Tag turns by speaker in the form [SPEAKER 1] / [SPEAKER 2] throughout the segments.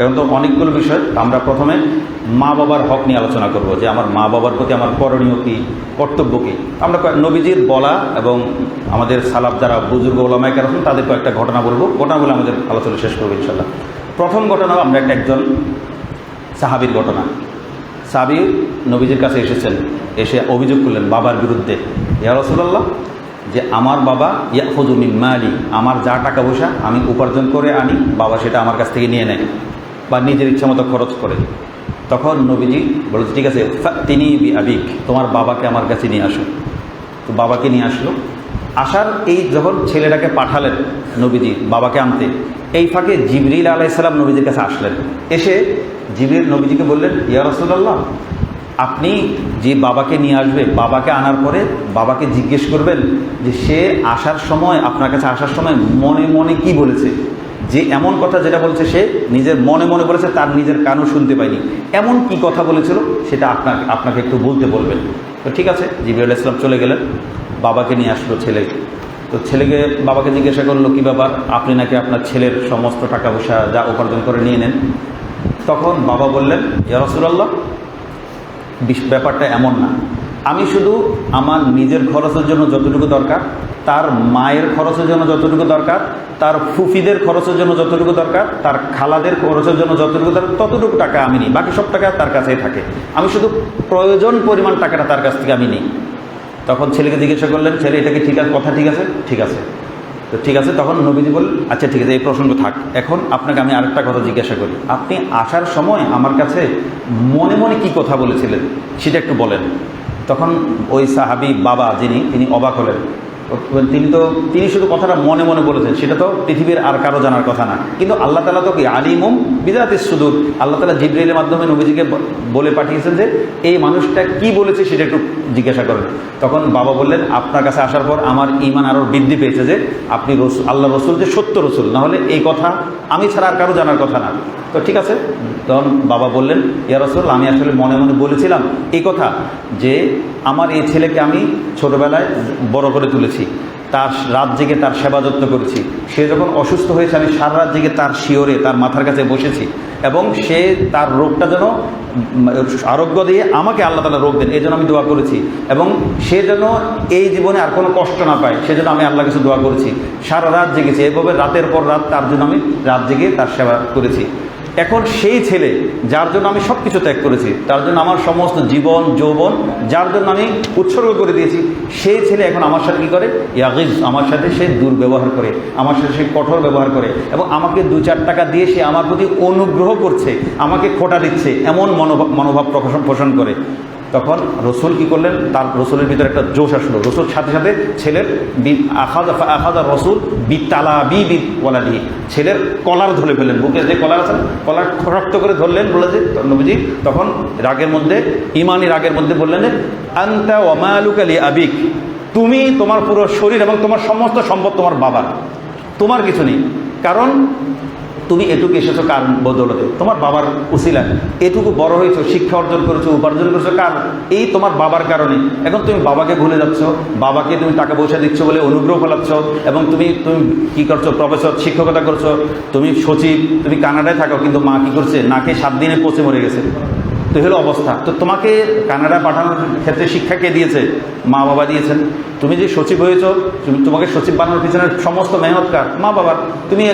[SPEAKER 1] এখন তো অনেকগুলো বিষয়, আমরা প্রথমে মা বাবার হক নিয়ে আলোচনা করব, যে আমার মা বাবার প্রতি আমার করণীয় কী, কর্তব্য কী। আমরা নবীজির বলা এবং আমাদের সালাফ যারা বুজুর্গ ওলামায়ে কেরাম তাদের কয়েকটা ঘটনা বলবো, ঘটনা বলে আমাদের আলোচনা শেষ করবো ইনশাআল্লাহ। প্রথম ঘটনা আমরা একজন সাহাবীর ঘটনা। সাহাবী নবীজির কাছে এসেছেন, এসে অভিযোগ করলেন বাবার বিরুদ্ধে, ইয়া রাসূলুল্লাহ, যে আমার বাবা ইয়াখুযু মিন মালি, আমার যা টাকা পয়সা আমি উপার্জন করে আনি বাবা সেটা আমার কাছ থেকে নিয়ে নেয় বা নিজের ইচ্ছা মতো খরচ করে। তখন নবীজি বলেছে ঠিক আছে, ফাতিনি বি আবিক, তোমার বাবাকে আমার কাছে নিয়ে আসো। তো বাবাকে নিয়ে আসলো। আসার এই যখন ছেলেটাকে পাঠালেন নবীজি বাবাকে আনতে, এই ফাঁকে জিবরিল আলাইহিস সালাম নবীজির কাছে আসলেন। এসে জিবরিল নবীজিকে বললেন, ইয়া রাসূলুল্লাহ, আপনি যে বাবাকে নিয়ে আসবে, বাবাকে আনার পরে বাবাকে জিজ্ঞেস করবেন যে সে আসার সময়, আপনার কাছে আসার সময় মনে মনে কি বলেছে, যে এমন কথা যেটা বলছে সে নিজের মনে মনে বলেছে, তার নিজের কানও শুনতে পায়নি, এমন কি কথা বলেছিল সেটা আপনাকে একটু বলতে বলবেন। তো ঠিক আছে, জিবরিল আলাইহিস সালাম চলে গেলেন, বাবাকে নিয়ে আসলো ছেলে। তো ছেলেকে বাবাকে জিজ্ঞাসা করলো, কী ব্যাপার, আপনি নাকি আপনার ছেলের সমস্ত টাকা পয়সা যা উপার্জন করে নিয়ে নেন। তখন বাবা বললেন, ইয়া রাসূলুল্লাহ, ব্যাপারটা এমন না, আমি শুধু আমার নিজের খরচের জন্য যতটুকু দরকার, তার মায়ের খরচের জন্য যতটুকু দরকার, তার ফুফিদের খরচের জন্য যতটুকু দরকার, তার খালাদের খরচের জন্য যতটুকু দরকার, ততটুকু টাকা আমি নিই, বাকি সব টাকা তার কাছেই থাকে, আমি শুধু প্রয়োজন পরিমাণ টাকাটা তার কাছ থেকে আমি নিই। তখন ছেলেকে জিজ্ঞাসা করলেন, ছেলে এটা কি ঠিক আছে, কথা ঠিক আছে? ঠিক আছে। তো ঠিক আছে, তখন নবীজি বললেন, আচ্ছা ঠিক আছে, এই প্রসঙ্গ থাক, এখন আপনাকে আমি আরেকটা কথা জিজ্ঞাসা করি, আপনি আসার সময় আমার কাছে মনে মনে কি কথা বলেছিলেন সেটা একটু বলেন। তখন ওই সাহাবী বাবা তিনি অবাক হলেন। তিনি শুধু কথাটা মনে মনে বলেছেন, সেটা তো পৃথিবীর আর কারো জানার কথা না, কিন্তু আল্লাহ তাআলা তো কি আলিমুম বিযাতিস সুদূর, আল্লাহ তাআলা জিবরাইলের মাধ্যমে নবীজিকে বলে পাঠিয়েছেন যে এই মানুষটা কি বলেছে সেটা একটু জিজ্ঞাসা করেন। তখন বাবা বললেন, আপনার কাছে আসার পর আমার ঈমান আরও বৃদ্ধি পেয়েছে যে আপনি আল্লাহ রসুল যে সত্য রসুল, না হলে এই কথা আমি ছাড়া আর কারো জানার কথা না। তো ঠিক আছে, তখন বাবা বললেন, ইয়া রাসূল, আমি আসলে মনে মনে বলেছিলাম এই কথা যে আমার এই ছেলেকে আমি ছোটোবেলায় বড় করে তুলেছি, তার রাত জেগে তার সেবা যত্ন করেছি, সে যখন অসুস্থ হয়েছে আমি সারা রাত জেগে তার শিওরে তার মাথার কাছে বসেছি, এবং সে তার রোগটা যেন আরোগ্য দিয়ে আমাকে আল্লাহ তাআলা রোগ দেন এই জন্য আমি দোয়া করেছি, এবং সে যেন এই জীবনে আর কোনো কষ্ট না পায় সেজন্য আমি আল্লাহর কাছে দোয়া করেছি, সারা রাত জেগেছি, এভাবে রাতের পর রাত তার জন্য আমি রাত জেগে তার সেবা করেছি। এখন সেই ছেলে যার জন্য আমি সব কিছু ত্যাগ করেছি, তার জন্য আমার সমস্ত জীবন যৌবন যার জন্য আমি উৎসর্গ করে দিয়েছি, সেই ছেলে এখন আমার সাথে কী করে, ইয়াগিজ, আমার সাথে সে দুর্ব্যবহার করে, আমার সাথে সে কঠোর ব্যবহার করে, এবং আমাকে 2-4 টাকা দিয়ে সে আমার প্রতি অনুগ্রহ করছে, আমাকে খোঁটা দিচ্ছে, এমন মনোভাব পোষণ করে। তখন রসুল কী করলেন, তার রসুলের ভিতরে একটা জোশ আসলো, রসুল সাথে সাথে ছেলের আখাদা রসুল বিতালাবি ওয়ালাদি, ছেলের কলার ধরে ফেললেন, বুকে যে কলার আছে কলার রক্ত করে ধরলেন, বলে যে নবীজি তখন রাগের মধ্যে, ইমানি রাগের মধ্যে বললেন যে আনতা ওয়া মালুকা লি আবিক, তুমি, তোমার পুরো শরীর এবং তোমার সমস্ত সম্পদ তোমার বাবার, তোমার কিছু নেই, কারণ তুমি এটুকু এসেছো কার বদৌলতে, তোমার বাবার উসিলা, এটুকু বড় হয়েছো, শিক্ষা অর্জন করেছো, উপার্জন করেছো কার, এই তোমার বাবার কারণে। এখন তুমি বাবাকে ভুলে যাচ্ছ, বাবাকে তুমি টাকা পয়সা দিচ্ছ বলে অনুগ্রহ ফলাচ্ছ, এবং তুমি কী করছো, প্রফেসর, শিক্ষকতা করছো, তুমি সচিব, তুমি কানাডায় থাকো, কিন্তু মা কী করছে, নাকে 7 দিনে পচে মরে গেছে। তো হলো অবস্থা। তো তোমাকে কানাডা পাঠানোর ক্ষেত্রে শিক্ষা কে দিয়েছে? মা বাবা দিয়েছেন। তুমি যে সচিব হয়েছো, তোমাকে সচিব বানানোর পিছনে সমস্ত মেহনত কার? মা বাবার। তুমি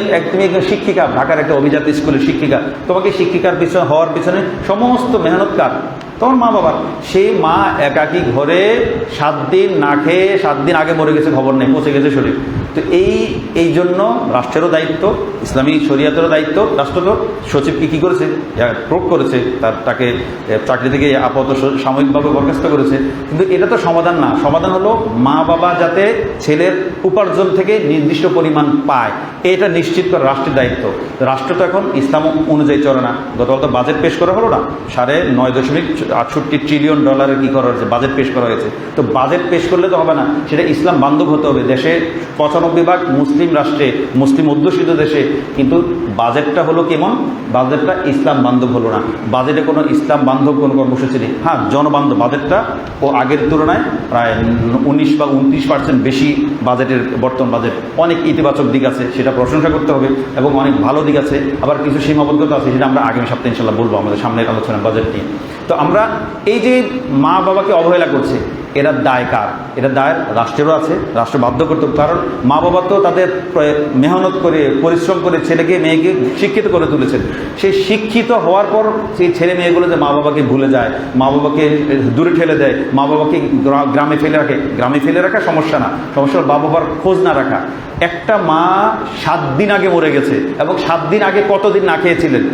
[SPEAKER 1] একজন শিক্ষিকা, ঢাকার একটা অভিজাত স্কুলের শিক্ষিকা, তোমাকে শিক্ষিকার পিছনে হওয়ার পিছনে সমস্ত মেহনত কার? তোমার মা বাবার। সেই মা একাকী ঘরে 7 দিন না খেয়ে 7 দিন আগে মরে গেছে, খবর নেই, পচে গেছে শরীর। তো এই জন্য রাষ্ট্রেরও দায়িত্ব, ইসলামী শরিয়াতেরও দায়িত্ব, রাষ্ট্র তো সচিবকে কী করেছে, প্রয়োগ করেছে, তাকে চাকরি থেকে আপাতত সাময়িকভাবে বরখাস্ত করেছে, কিন্তু এটা তো সমাধান না। সমাধান হলো মা বাবা যাতে ছেলের উপার্জন থেকে নির্দিষ্ট পরিমাণ পায়, এটা নিশ্চিত করা রাষ্ট্রের দায়িত্ব। রাষ্ট্র তো এখন ইসলাম অনুযায়ী চলে না। গতকাল তো বাজেট পেশ করা হলো না, $9.68 ট্রিলিয়ন কী করা হয়েছে, বাজেট পেশ করা হয়েছে। তো বাজেট পেশ করলে তো হবে না, সেটা ইসলাম বান্ধব হতে হবে। দেশে 95% মুসলিম রাষ্ট্রে, মুসলিম অধ্যুষিত দেশে, কিন্তু বাজেটটা হলো কেমন, বাজেটটা ইসলাম বান্ধব হলো না। বাজেটে কোনো ইসলাম বান্ধব কোনো কর্মসূচি নেই। হ্যাঁ, জনবান্ধব বাজেটটা ও আগের তুলনায় প্রায় 19 বা 29% বেশি বাজেটের বর্তমান বাজেট। অনেক ইতিবাচক দিক আছে, সেটা প্রশংসা করতে হবে, এবং অনেক ভালো দিক আছে, আবার কিছু সীমাবদ্ধতা আছে, সেটা আমরা আগামী সপ্তাহে ইনশাল্লাহ বলবো আমাদের সামনের আলোচনা বাজেট নিয়ে। তো আমরা এই যে মা বাবাকে অবহেলা করছে, এরা দায় কার? এটা দায় রাষ্ট্রেরও আছে, রাষ্ট্র বাধ্য করতে, কারণ মা বাবা তো তাদের মেহনত করে পরিশ্রম করে ছেলেকে মেয়েকে শিক্ষিত করে তুলেছেন। সেই শিক্ষিত হওয়ার পর সেই ছেলে মেয়েগুলো যে মা বাবাকে ভুলে যায়, মা বাবাকে দূরে ঠেলে দেয়, মা বাবাকে গ্রামে ফেলে রাখে। গ্রামে ফেলে রাখা সমস্যা না, সমস্যা মা বাবার খোঁজ না রাখা। একটা মা 7 দিন আগে মরে গেছে, এবং 7 দিন আগে কতদিন না খেয়েছিলেন,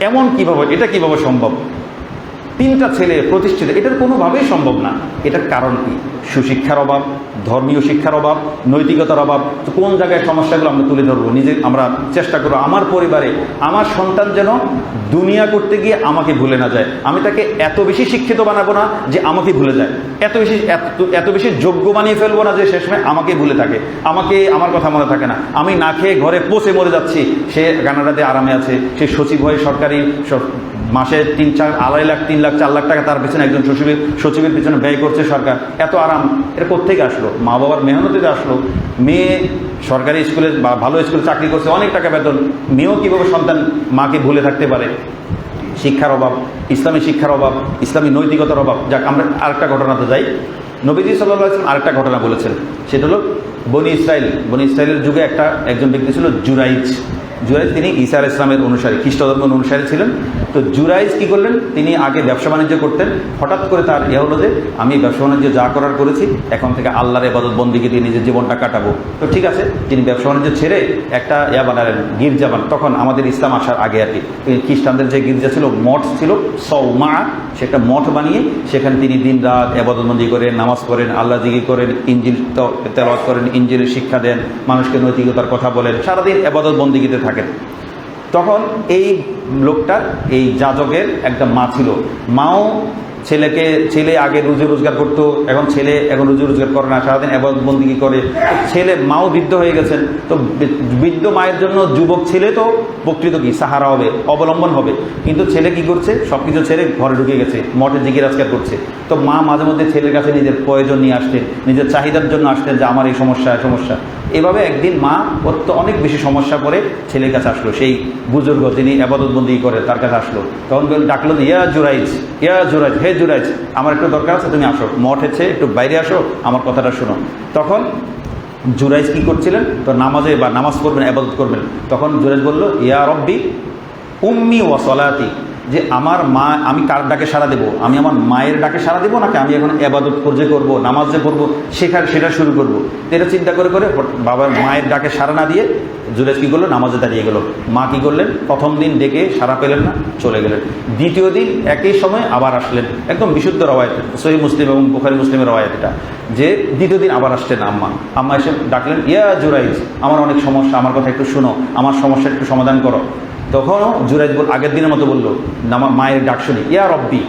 [SPEAKER 1] এমন কিভাবে, এটা কিভাবে সম্ভব? 3টা ছেলে প্রতিষ্ঠিত, এটার কোনোভাবেই সম্ভব না। এটার কারণ কি? সুশিক্ষার অভাব, ধর্মীয় শিক্ষার অভাব, নৈতিকতার অভাব। তো কোন জায়গায় সমস্যাগুলো আমরা তুলে ধরবো? নিজে আমরা চেষ্টা করবো আমার পরিবারে আমার সন্তান যেন দুনিয়া করতে গিয়ে আমাকে ভুলে না যায়। আমি তাকে এত বেশি শিক্ষিত বানাবো না যে আমাকে ভুলে যায়, এত বেশি যোগ্য বানিয়ে ফেলবো না যে শেষমেশ আমাকে ভুলে থাকে, আমার কথা মনে থাকে না। আমি না খেয়ে ঘরে পচে মরে যাচ্ছি, সে কানাডাতে আরামে আছে, সে সচিব হয়ে সরকারি মাসে 3-4 2.5 লাখ 3 লাখ 4 লাখ টাকা তার পিছনে একজন সচিবের পিছনে ব্যয় করছে সরকার। এত আরাম এটা কোত্থেকে আসলো? মা বাবার মেহনতিতে আসলো। মেয়ে সরকারি স্কুলে বা ভালো স্কুলে চাকরি করছে, অনেক টাকা বেতন, মেয়েও কীভাবে সন্তান মাকে ভুলে থাকতে পারে? শিক্ষার অভাব, ইসলামী শিক্ষার অভাব, ইসলামী নৈতিকতার অভাব। যাক, আমরা আরেকটা ঘটনাতে যাই। নবীজি সাল্লাল্লাহু আলাইহি ওয়াসাল্লাম আরেকটা ঘটনা বলেছেন, সেটা হলো বনি ইসরাইলের যুগে একজন ব্যক্তি ছিল জুরাইজ। তিনি ঈসা আলাইহিস সালামের অনুসারী, খ্রিস্ট ধর্মের অনুসারী ছিলেন। তো জুরাইজ কি করলেন? তিনি আগে ব্যবসা বাণিজ্য করতেন। হঠাৎ করে তার হলো যে আমি ব্যবসা বাণিজ্য যা করার করেছি, এখন থেকে আল্লাহর ইবাদত বন্দেগী দিয়ে নিজের জীবনটা কাটাবো। তো ঠিক আছে, তিনি ব্যবসা বাণিজ্য ছেড়ে একটা বানালেন, গির্জা তখন আমাদের ইসলাম আসার আগে আর কি, খ্রিস্টানদের যে গির্জা ছিল, মঠ ছিল, সওমা, সেটা মঠ বানিয়ে সেখানে তিনি দিন রাত ইবাদত বন্দেগী করেন, নামাজ পড়েন, আল্লাহ জিকির করেন, ইনজিল তেলাওয়াত করেন, ইনজিলের শিক্ষা দেন, মানুষকে নৈতিকতার কথা বলেন, সারাদিন ইবাদত বন্দেগীতে থাকেন। তখন এই লোকটার, এই যাজকের একটা মা ছিল। মাও ছেলে আগে রুজি রোজগার করতো, এখন রুজি রোজগার করে না, সারাদিন ইবাদত বন্দেগী করে। মাও বৃদ্ধ হয়ে গেছেন। তো বৃদ্ধ মায়ের জন্য যুবক ছেলে তো প্রকৃত কি সাহারা হবে, অবলম্বন হবে। কিন্তু ছেলে কি করছে? সব কিছু ছেড়ে ঘরে ঢুকে গেছে, মঠে জিকির আজকার করছে। তো মা মাঝে মধ্যে ছেলের কাছে নিজের প্রয়োজন নিয়ে আসতেন, নিজের চাহিদার জন্য আসতেন, যে আমার এই সমস্যা। এভাবে একদিন মা অনেক বেশি সমস্যা করে ছেলের কাছে আসলো। সেই বুজুর্গ যিনি ইবাদত বন্দেগী করে তার কাছে আসলো। তখন ডাকলো, ইয়া জুরাইজ, হে জুরাইজ, আমার একটু দরকার আছে, তুমি আসো, মঠ হচ্ছে, একটু বাইরে আসো, আমার কথাটা শোনো। তখন জুরাইজ কি করছিলেন? তো নামাজ পড়বেন, ইবাদত করবেন। তখন জুরাইজ বলল, ইয়া রব্বি উম্মি ওয়া সলাতি, যে আমার মা, আমি কার ডাকে সাড়া দেবো? আমি আমার মায়ের ডাকে সাড়া দেবো, নাকি আমি এখন ইবাদত করবো, নামাজ যে পড়বো সেটা শুরু করবো? এটা চিন্তা করে বাবার মায়ের ডাকে সাড়া না দিয়ে জুরাইজ কী করলো? নামাজে দাঁড়িয়ে গেল। মা কী করলেন? প্রথম দিন ডেকে সাড়া পেলেন না, চলে গেলেন। দ্বিতীয় দিন একই সময় আবার আসলেন, একদম বিশুদ্ধ রওয়ায়াত, সহিহ মুসলিম এবং বুখারী মুসলিমের রওয়ায়াত এটা, যে দ্বিতীয় দিন আবার আসলেন আম্মা এসে ডাকলেন, ইয়া জুরাইজ, আমার অনেক সমস্যা, আমার কথা একটু শোনো, আমার সমস্যা একটু সমাধান করো। তখনও জুরাইজ আগের দিনের মতো বললো, মায়ের ডাক শুনি, ইয়া রব্বি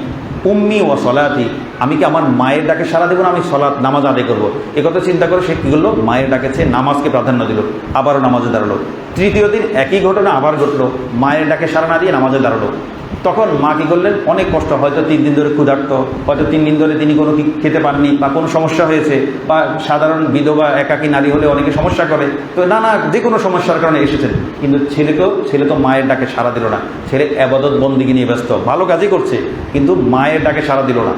[SPEAKER 1] উম্মি ওয়া সলাতি, আমি কি আমার মায়ের ডাকে সাড়া দেবো না আমি নামাজ আদায় করবো? একথা চিন্তা করে সে কী করলো? মায়ের ডাকেছে, নামাজকে প্রাধান্য দিল, আবারও নামাজে দাঁড়ালো। তৃতীয় দিন একই ঘটনা আবার ঘটলো, মায়ের ডাকে সাড়া না দিয়ে নামাজে দাঁড়ালো। তখন মা কী করলেন? অনেক কষ্ট, হয়তো 3 দিন ধরে ক্ষুধার্ত, হয়তো 3 দিন ধরে তিনি কোনো খেতে পাননি, বা কোনো সমস্যা হয়েছে, বা সাধারণ বিধবা একাকী নারী হলে অনেকে সমস্যা করে, তো নানা যে কোনো সমস্যার কারণে এসেছেন। কিন্তু ছেলে তো মায়ের ডাকে সাড়া দিল না। ছেলে ইবাদত বন্দেগী নিয়ে ব্যস্ত, ভালো কাজই করছে, কিন্তু মায়ের ডাকে সাড়া দিল না।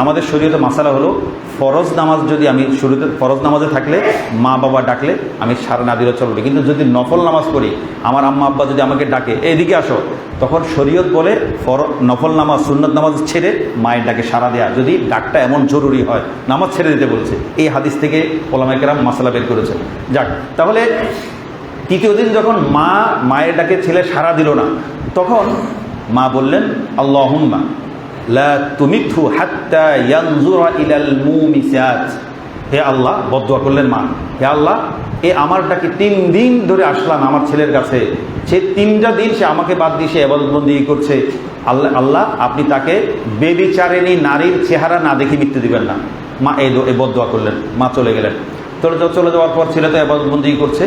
[SPEAKER 1] আমাদের শরীয়তে মাসালা হলো, ফরজ নামাজ যদি আমি শুরুতে ফরজ নামাজে থাকলে মা বাবা ডাকলে আমি সাড়া না দিলেও চলবে, কিন্তু যদি নফল নামাজ পড়ি, আমার আম্মা আব্বা যদি আমাকে ডাকে, এইদিকে আসো, তখন শরীয়ত বলে নফল নামাজ, সুন্নত নামাজ ছেড়ে মায়ের ডাকে সাড়া দেয়া, যদি ডাকটা এমন জরুরি হয়, নামাজ ছেড়ে দিতে বলছে। এই হাদিস থেকে ওলামায়ে কেরাম মাসালা বের করেছেন। যাক, তাহলে তৃতীয় দিন যখন মায়ের ডাকে ছেলে সাড়া দিল না, তখন মা বললেন, আল্লাহুম্মা লা তুমিতহু হাত্তা ইয়ানজুরা ইলাল মুমিসাত, হে আল্লাহ, বদদুয়া করলেন মা, হে আল্লাহ, আমার ডাকে 3 দিন ধরে আসলাম আমার ছেলের কাছে, সে 3টা দিন সে আমাকে বাদ দিয়ে সে ইবাদত বন্দেগী করছে, আল্লাহ আপনি তাকে বেবিচারিণী নারীর চেহারা না দেখে মৃত্যু দিবেন না। মা এই বদদুয়া করলেন, মা চলে গেলেন। চলে যাওয়ার পর ছেলে তো ইবাদত বন্দেগী করছে।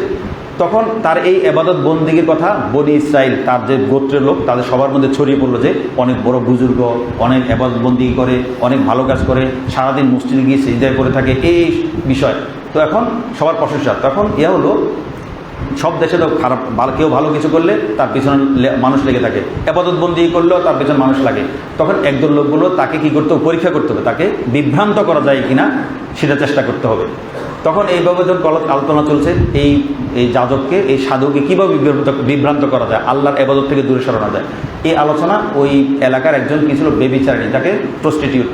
[SPEAKER 1] তখন তার এই এবাদত বন্দিগির কথা বনি ইসরাইল, তার যে গোত্রের লোক, তাদের সবার মধ্যে ছড়িয়ে পড়লো যে অনেক বড় বুজুর্গ, অনেক এবাদত বন্দিগি করে, অনেক ভালো কাজ করে, সারাদিন মসজিদে গিয়ে সিজদায় করে থাকে, এই বিষয়। তো এখন সবার প্রশংসা। তখন ইয়া হলো, সব দেশে তো খারাপ, কেউ ভালো কিছু করলে তার পিছনে মানুষ লেগে থাকে, এবাদত বন্দি করলেও তার পিছনে মানুষ লাগে। তখন একদল লোকগুলো তাকে কি করতে হবে, পরীক্ষা করতে হবে, তাকে বিভ্রান্ত করা যায় কিনা সেটা চেষ্টা করতে হবে। তখন এইভাবে যখন আলোচনা চলছে, এই যাজককে, এই সাধুকে কীভাবে বিভ্রান্ত করা যায়, আল্লাহর এবাদত থেকে দূরে সরানো যায়, এই আলোচনা ওই এলাকার একজন কি ছিল, বেবিচারিণী, তাকে প্রস্টিটিউট,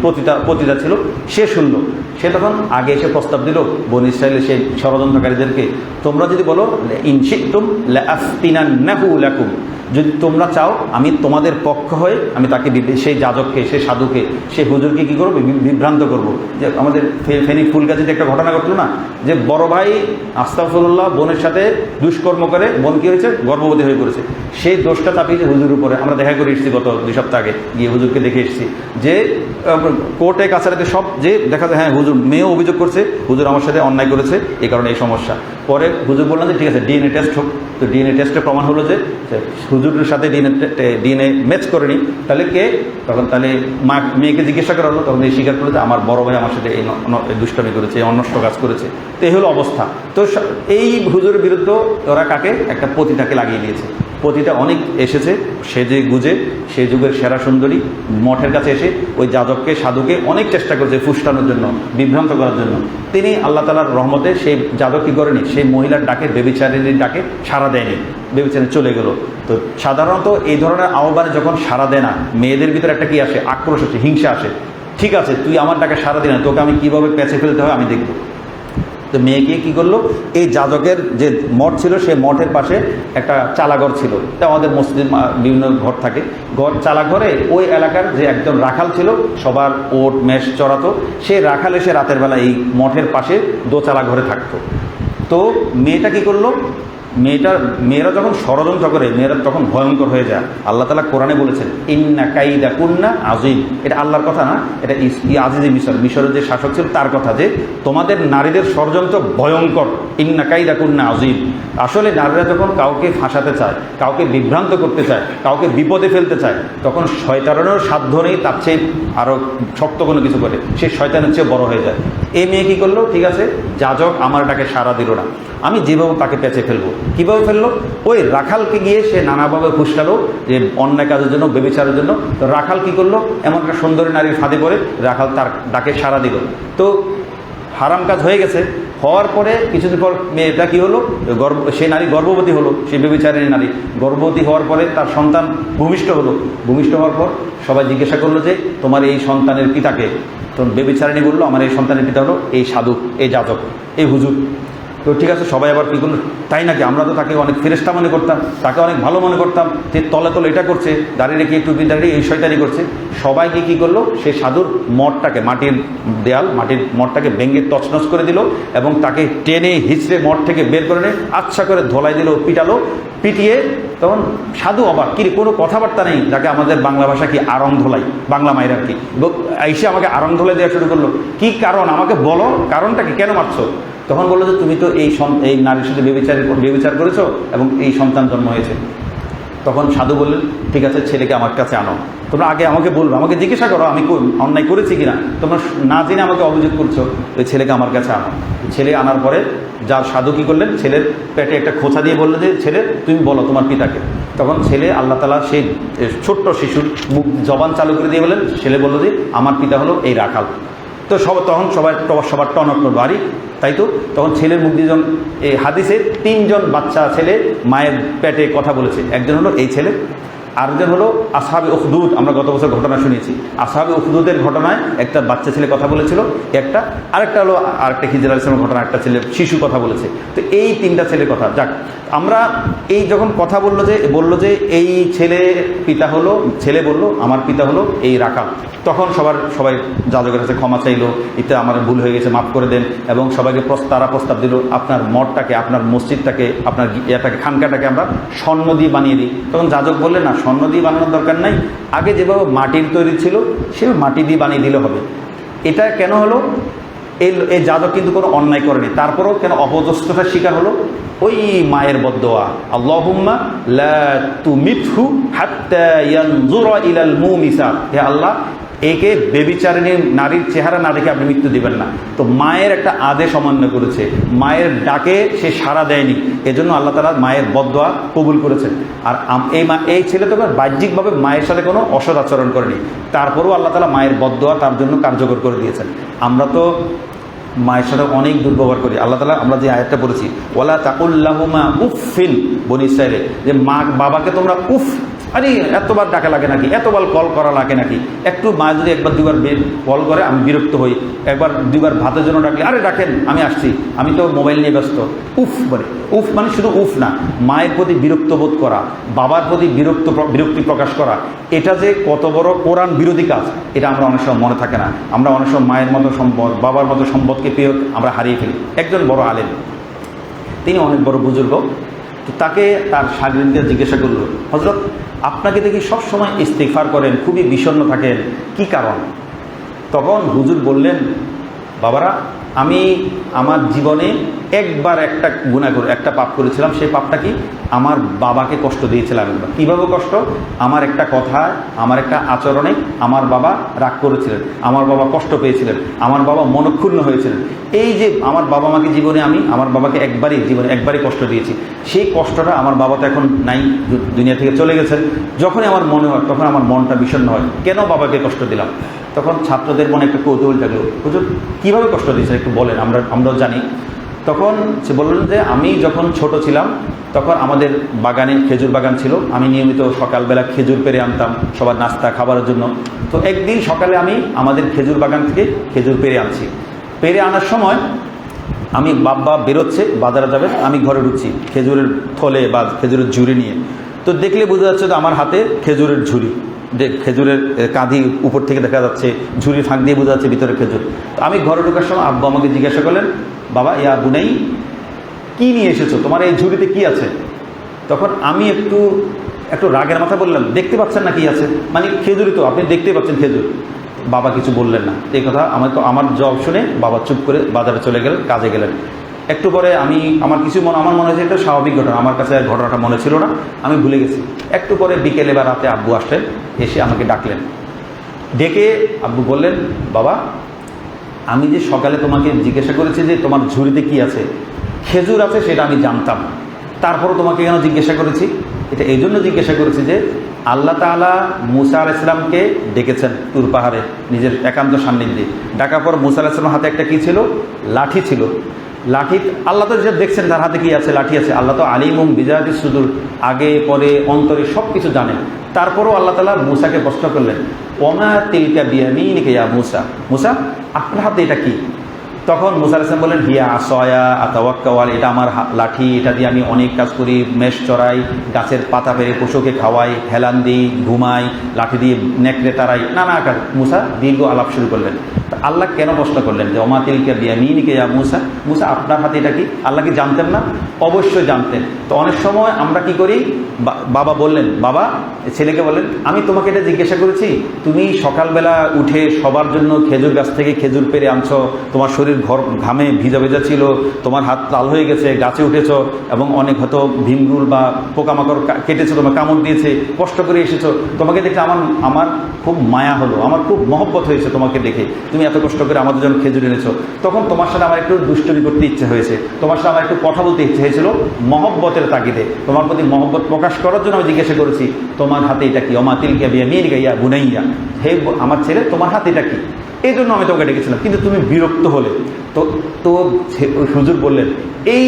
[SPEAKER 1] পতিতা ছিল, সে শুনলো। সে তখন আগে এসে প্রস্তাব দিল বনী ইসরাইলের সেই ষড়যন্ত্রকারীদেরকে, তোমরা যদি বলো ইনশিতুম লাআফতিনান্নাহু লাকুম, যদি তোমরা চাও আমি তোমাদের পক্ষ হয়ে আমি তাকে, সেই যাজককে, সেই সাধুকে, সেই হুজুরকে কী করবো, বিভ্রান্ত করবো। যে আমাদের ফেনী ফুলগাছিতে একটা ঘটনা ঘটলো না, যে বড় ভাই আস্তাগফিরুল্লাহ বোনের সাথে দুষ্কর্ম করে, বোন কী হয়েছে, গর্ভবতী হয়ে পড়েছে, সেই দোষটা চাপিয়েছে হুজুরের উপরে। আমরা দেখা করে এসেছি গত 2 সপ্তাহ আগে, গিয়ে হুজুরকে দেখে এসেছি, যে কোর্টে কাছারিতে সব যে দেখা যায়, হ্যাঁ হুজুর, মেয়েও অভিযোগ করছে হুজুর আমার সাথে অন্যায় করেছে, এই কারণে এই সমস্যা। পরে হুজুর বললাম যে ঠিক আছে, ডিএনএ টেস্ট হোক। তো ডিএনএ টেস্টে প্রমাণ হলো যে হুজুরের সাথে ডিএনএ ম্যাচ করেনি। তাহলে কে, তখন তাহলে মেয়েকে জিজ্ঞাসা করা হলো, তখন এই স্বীকার করলো যে আমার বড় ভাই আমার সাথে এই দুষ্টামি করেছে, এই অনষ্ট কাজ করেছে। তো এই হলো অবস্থা। তো এই হুজুরের বিরুদ্ধে ওরা কাকে, একটা পতিতাকে লাগিয়ে দিয়েছে। পতিতা অনেক এসেছে, সে যে গুজে, সেই যুগের সেরা সুন্দরী, মঠের কাছে এসে ওই যাজককে, সাধুকে অনেক চেষ্টা করেছে ফুসটানোর জন্য, বিভ্রান্ত করার জন্য। তিনি আল্লাহ তাআলার রহমতে সেই যাজক কী করেনি, সেই মহিলার ডাকে, বেবিচারিণীর ডাকে সাড়া দেয়নি, বেবিচারিণী চলে গেল। তো সাধারণত এই ধরনের আহ্বানে যখন সাড়া দেয় না, মেয়েদের ভিতরে একটা কি আসে, আক্রোশ আসে, হিংসা আসে। ঠিক আছে, তুই আমার ডাকে সাড়া দিই না, তোকে আমি কীভাবে পেঁচে ফেলতে হয় আমি দেখব। তো মেয়েকে কী করলো, এই যাজকের যে মঠ ছিল, সেই মঠের পাশে একটা চালাঘর ছিল। তা আমাদের মসজিদের বিভিন্ন ঘর থাকে, চালাঘরে ওই এলাকার যে একজন রাখাল ছিল, সবার ওট মেষ চড়াতো, সেই রাখাল এসে রাতের বেলা এই মঠের পাশে দোচালা ঘরে থাকতো। তো মেয়েটা কী করলো, মেয়েরা যখন ষড়যন্ত্র করে, মেয়েরা তখন ভয়ঙ্কর হয়ে যায়। আল্লাহ তাআলা কোরআনে বলেছেন, ইন্না কাইদা কুন্না আযীম। এটা আল্লাহর কথা না, এটা আজিজে মিশরের যে শাসক ছিল তার কথা, যে তোমাদের নারীদের ষড়যন্ত্র ভয়ঙ্কর, ইন্না কাইদা কুন্না আযীম। আসলে নারীরা যখন কাউকে ফাঁসাতে চায়, কাউকে বিভ্রান্ত করতে চায়, কাউকে বিপদে ফেলতে চায়, তখন শয়তানেরও সাধ্য নেই তার চেয়ে আরও শক্ত কোনো কিছু করে, সে শয়তানের চেয়ে বড় হয়ে যায়। এই মেয়ে কী করলো, ঠিক আছে, যাজক আমার ডাকে সাড়া দিল না, আমি যেভাবে তাকে পেঁচে ফেলবো। কীভাবে ফেললো, ওই রাখালকে গিয়ে সে নানাভাবে ফুসলালো, যে অন্যায় কাজের জন্য, বেবিচারের জন্য। তো রাখাল কী করলো, এমন একটা সুন্দরী নারীর ফাঁদে পড়ে রাখাল তার ডাকে সাড়া দিল। তো হারাম কাজ হয়ে গেছে। হওয়ার পরে কিছুদিন পর মেয়েটা কী হলো, সেই নারী গর্ভবতী হলো, সেই বেবিচারিণী নারী গর্ভবতী হওয়ার পরে তার সন্তান ভূমিষ্ঠ হলো। ভূমিষ্ঠ হওয়ার পর সবাই জিজ্ঞাসা করলো যে তোমার এই সন্তানের পিতাকে। তখন বেবিচারিণী বললো, আমার এই সন্তানের পিতা হলো এই সাধু, এই যাজক, এই হুজুর। তো ঠিক আছে, সবাই আবার কী করলো, তাই নাকি, আমরা তো তাকে অনেক ফেরেশতা মনে করতাম, তাকে অনেক ভালো মনে করতাম, যে তলে তলে এটা করছে, দাঁড়িয়ে রেখে একটু দাঁড়িয়ে এই শয়তানি করছে। সবাইকে কী করলো, সেই সাধুর মঠটাকে, মাটির দেয়াল, মাটির মঠটাকে ভেঙে তছনছ করে দিল, এবং তাকে টেনে হিচড়ে মঠ থেকে বের করে নিয়ে আচ্ছা করে ধোলাই দিল, পিটালো। পিটিয়ে তখন সাধু অবাক, কি কোনো কথাবার্তা নেই, যাকে আমাদের বাংলা ভাষা কি আরং ধোলাই, বাংলা মায়ের আর কি, এসে আমাকে আরং ধোলাই দেওয়া শুরু করলো। কি কারণ, আমাকে বলো, কারণটা কি, কেন মারছো? তখন বললো যে তুমি তো এই নারীর সাথে বেবিচার করেছো এবং এই সন্তান জন্ম হয়েছে। তখন সাধু বললেন, ঠিক আছে, ছেলেকে আমার কাছে আনো। তোমরা আগে আমাকে বলবো, আমাকে জিজ্ঞাসা করো আমি অন্যায় করেছি কিনা, তোমরা না জেনে আমাকে অভিযোগ করছো, ওই ছেলেকে আমার কাছে আনো। ছেলে আনার পরে যার সাধু কী করলেন, ছেলের পেটে একটা খোঁচা দিয়ে বললেন যে ছেলে তুমি বলো তোমার পিতাকে। তখন ছেলে, আল্লাহ তাআলা সেই ছোট্ট শিশুর মুখ জবান চালু করে দিয়ে বললেন, ছেলে বললো যে আমার পিতা হলো এই রাখাল। তো তখন সবার টনক করলো, আরে তাই তো। তখন ছেলের মুখ দিয়ে, এই হাদিসে 3জন বাচ্চা ছেলে মায়ের পেটে কথা বলেছে। একজন হলো এই ছেলে, আরেকজন হলো আসহাবে উখদুদ, আমরা গত বছর ঘটনা শুনেছি। আসহাবে উখদুদের ঘটনায় একটা বাচ্চা ছেলে কথা বলেছিল, আরেকটা হলো আরেকটা খিজির আলাইহিস সালামের ঘটনা, একটা ছেলে শিশু কথা বলেছে। তো এই 3টা ছেলের কথা, যাক আমরা এই যখন কথা বললো যে এই ছেলের পিতা হলো, ছেলে বললো আমার পিতা হলো এই রাখাল। তখন সবাই যাজকের কাছে ক্ষমা চাইলো, এতে আমার ভুল হয়ে গেছে, মাফ করে দেন। এবং সবাইকে তারা প্রস্তাব দিল, আপনার মঠটাকে, আপনার মসজিদটাকে, আপনার খানকাটাকে আমরা স্বর্ণ দিয়ে বানিয়ে দিই। তখন যাজক বললেন, না, স্বর্ণ দিয়ে বানানোর দরকার নাই, আগে যেভাবে মাটির তৈরি ছিল সে মাটি দিয়ে বানিয়ে দিলে হবে। এটা কেন হলো, এই যাজক কিন্তু কোনো অন্যায় করেনি, তারপরেও কেন অপদস্থতার শিকার হলো? ওই মায়ের বদদোয়া, আল্লাহুম্মা লা তুমিতহু হাত্তা ইয়ানজুরা ইলাল মুমিসাত, হে আল্লাহ একে বেবিচারিণী নারীর চেহারা না দেখে আপনি মৃত্যু দিবেন না। তো মায়ের একটা আদেশ অমান্য করেছে, মায়ের ডাকে সে সাড়া দেয়নি, এজন্য আল্লাহ তাআলা মায়ের বদদোয়া কবুল করেছেন। আর এই ছেলে তো বাহ্যিকভাবে মায়ের সাথে কোনো অসৎ আচরণ করেনি, তারপরেও আল্লাহ তাআলা মায়ের বদদোয়া তার জন্য কার্যকর করে দিয়েছেন। আমরা তো মায়ের সাথে অনেক দুর্ব্যবহার করি। আল্লাহ তাআলা আমরা যে আয়াতটা পড়েছি, ওয়ালা তাকুল্লাহুমা উফিন, বনী ইসরাঈলে, যে মা বাবাকে তোমরা উফ, আরে এতবার ডাকা লাগে নাকি, এতবার কল করা লাগে নাকি, একটু মা যদি একবার দুবার কল করে আমি বিরক্ত হই, একবার দুবার ভাতের জন্য ডাকলে আরে ডাকেন আমি আসছি, আমি তো মোবাইল নিয়ে ব্যস্ত, উফ বলে। উফ মানে শুধু উফ না, মায়ের প্রতি বিরক্ত বোধ করা, বাবার প্রতি বিরক্তি প্রকাশ করা, এটা যে কত বড় কোরআন বিরোধী কাজ এটা আমরা অনেক সময় মনে থাকে না। আমরা অনেক সময় মায়ের মতো সম্পদ, বাবার মতো সম্পদকে পেয়ে আমরা হারিয়ে ফেলি। একজন বড় আলেম, তিনি অনেক বড় বুজুর্গ, তো তাকে তার শাগিরদেরকে জিজ্ঞাসা করল, হযরত আপনাকে দেখি সবসময় ইস্তিগফার করেন, খুবই বিষণ্ণ থাকেন, কি কারণ? তখন হুজুর বললেন, বাবারা আমি আমার জীবনে একবার একটা গুনাহ করে একটা পাপ করেছিলাম, সেই পাপটা কি, আমার বাবাকে কষ্ট দিয়েছিলাম। কীভাবে কষ্ট? আমার একটা কথায়, আমার একটা আচরণে আমার বাবা রাগ করেছিলেন, আমার বাবা কষ্ট পেয়েছিলেন, আমার বাবা মনক্ষুণ্ণ হয়েছিলেন। এই যে আমার বাবা মাকে জীবনে আমি আমার বাবাকে জীবনে একবারই কষ্ট দিয়েছি, সেই কষ্টটা আমার বাবা তো এখন নাই, দুনিয়া থেকে চলে গেছেন। যখনই আমার মনে হয় তখন আমার মনটা বিষণ্ণ হয়, কেন বাবাকে কষ্ট দিলাম? তখন ছাত্রদের মনে একটা কৌতূহল থাকলো, হুজুর কীভাবে কষ্ট দিয়েছেন একটু বলেন, আমরাও জানি। তখন সে বললেন যে আমি যখন ছোট ছিলাম তখন আমাদের বাগানে খেজুর বাগান ছিল, আমি নিয়মিত সকালবেলা খেজুর পেড়ে আনতাম সবার নাস্তা খাবারের জন্য। তো একদিন সকালে আমি আমাদের খেজুর বাগান থেকে খেজুর পেড়ে আনছি, পেড়ে আনার সময় আমি বাবা বেরোচ্ছে বাজারে যাবে, আমি ঘরে ঢুকছি খেজুরের থলে বা খেজুরের ঝুড়ি নিয়ে। তো দেখলে বোঝা যাচ্ছে যে আমার হাতে খেজুরের ঝুড়ি, খেজুরের কাঁধি উপর থেকে দেখা যাচ্ছে, ঝুড়ি ফাঁক দিয়ে বোঝা যাচ্ছে ভিতরে খেজুর। তো আমি ঘরে ঢোকার সময় আব্বু আমাকে জিজ্ঞাসা করলেন, বাবা ইয়া বুনাই কী নিয়ে এসেছো, তোমার এই ঝুড়িতে কি আছে? তখন আমি একটু রাগের মাথা বললাম, দেখতে পাচ্ছেন না কি আছে, মানে খেজুরই তো, আপনি দেখতেই পাচ্ছেন খেজুর। বাবা কিছু বললেন না। এই কথা আমার জবাব শুনে বাবা চুপ করে বাজারে চলে গেলেন, কাজে গেলেন। একটু পরে আমার মনে হয়েছে এটা স্বাভাবিক ঘটনা, আমার কাছে ঘটনাটা মনে ছিল না, আমি ভুলে গেছি। একটু পরে বিকেলে বা রাতে আব্বু আসলেন, এসে আমাকে ডাকলেন, ডেকে আব্বু বললেন, বাবা আমি যে সকালে তোমাকে জিজ্ঞাসা করেছি যে তোমার ঝুড়িতে কি আছে, খেজুর আছে সেটা আমি জানতাম, তারপরও তোমাকে কেন জিজ্ঞাসা করেছি? এটা এই জন্য জিজ্ঞাসা করেছি যে আল্লাহ তাআলা মুসা আলাইহিস সালামকে ডেকেছেন তুর পাহাড়ে নিজের একান্ত সান্নিধ্যে। ডাকার পর মুসা আলাইহিস সালামের হাতে একটা কী ছিল? লাঠি ছিল। লাঠি আল্লাহ তো দেখছেন তার হাতে কি আছে, লাঠি আছে। আল্লাহ তো আলিমুম বিজাতি সুদূর, আগে পরে অন্তরে সব কিছু জানেন। তারপরও আল্লাহ তাআলা মুসাকে প্রশ্ন করলেন, ওমা তিলকা বিয়ামিনিকা ইয়া মুসা, মুসা আপনার হাতে এটা কি? তখন মুসা আলাইহিস সালাম বললেন, হিয়া আসয়া আতাওয়াক্কাউ, এটা আমার লাঠি, এটা দিয়ে আমি অনেক কাজ করি, মেষ চড়াই, গাছের পাতা পেরে পশুকে খাওয়াই, হেলান দিই, ঘুমাই, লাঠি দিয়ে নেকড়ে তাড়াই, নানা কাজ। মুসা দীর্ঘ আলাপ শুরু করলেন। তা আল্লাহ কেন প্রশ্ন করলেন যে ওমা তিলকা বিয়ামিনিকা ইয়া মুসা, মুসা আপনার হাতে এটা কি? আল্লাহ কি জানতেন না? অবশ্যই জানতেন। তো অনেক সময় আমরা কি করি, বাবা বললেন, বাবা ছেলেকে বললেন, আমি তোমাকে এটা জিজ্ঞাসা করেছি, তুমি সকালবেলা উঠে সবার জন্য খেজুর গাছ থেকে খেজুর পেড়ে আনছো, তোমার শরীর ঘামে ভিজা ভেজা ছিল, তোমার হাত লাল হয়ে গেছে, গাছে উঠেছো এবং অনেক হয়তো ভীমরুল বা পোকামাকড় কেটেছো, তোমার কামড় দিয়েছে, কষ্ট করে এসেছো, তোমাকে দেখে আমার খুব মায়া হলো, আমার খুব মহব্বত হয়েছে তোমাকে দেখে, তুমি এত কষ্ট করে আমাদের জন্য খেজুর এনেছো। তখন তোমার সাথে আমার একটু দুষ্টুমি করতে ইচ্ছে হয়েছে, তোমার সাথে আমার একটু কথা বলতে ইচ্ছে হয়েছিল, মহব্বতের তাগিদে তোমার প্রতি মহব্বত প্রকাশ করার জন্য আমি জিজ্ঞাসা করেছি তোমার হাতে এটা কি? ওমা তিলকা বিয়ামিনিকা ইয়া বুনাইয়া, হে আমার ছেলে তোমার হাতে এটা কি? এই জন্য আমি তোমাকে ডেকেছিলাম, কিন্তু তুমি বিরক্ত হলে। তো হুজুর বললেন, এই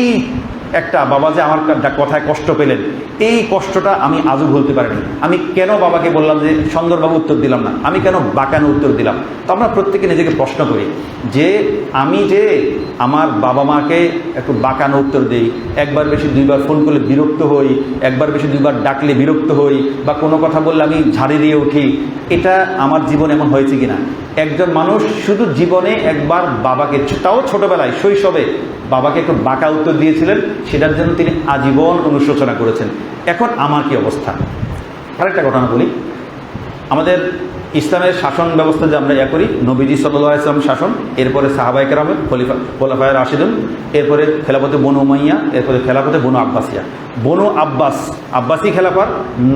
[SPEAKER 1] একটা বাবা যে আমার কথায় কষ্ট পেলেন, এই কষ্টটা আমি আজও ভুলতে পারিনি। আমি কেন বাবাকে বললাম যে সুন্দরভাবে উত্তর দিলাম না, আমি কেন বাঁকানো উত্তর দিলাম? তো আমরা প্রত্যেকে নিজেকে প্রশ্ন করি যে আমি যে আমার বাবা মাকে একটু বাঁকানো উত্তর দিই, একবার বেশি দুইবার ফোন করলে বিরক্ত হই, একবার বেশি দুইবার ডাকলে বিরক্ত হই, বা কোনো কথা বললে আমি ঝাড়ি দিয়ে উঠি, এটা আমার জীবন এমন হয়েছে কিনা? একজন মানুষ শুধু জীবনে একবার বাবাকে, তাও ছোটবেলায় শৈশবে বাবাকে একটু বাঁকা উত্তর দিয়েছিলেন, সেটার জন্য তিনি আজীবন অনুশোচনা করেছেন। এখন আমার কি অবস্থা? আরেকটা ঘটনা বলি। আমাদের ইসলামের শাসন ব্যবস্থা যে আমরা করি, নবীজি সাল্লাল্লাহু আলাইহি ওয়াসাল্লাম শাসন, এরপরে সাহাবায়ে কেরামের খোলাফায়ে রাশিদুন, এরপরে খেলাফতে বনু উমাইয়া, এরপরে খেলাফতে বনু আব্বাসিয়া। বনু আব্বাসি খেলাফার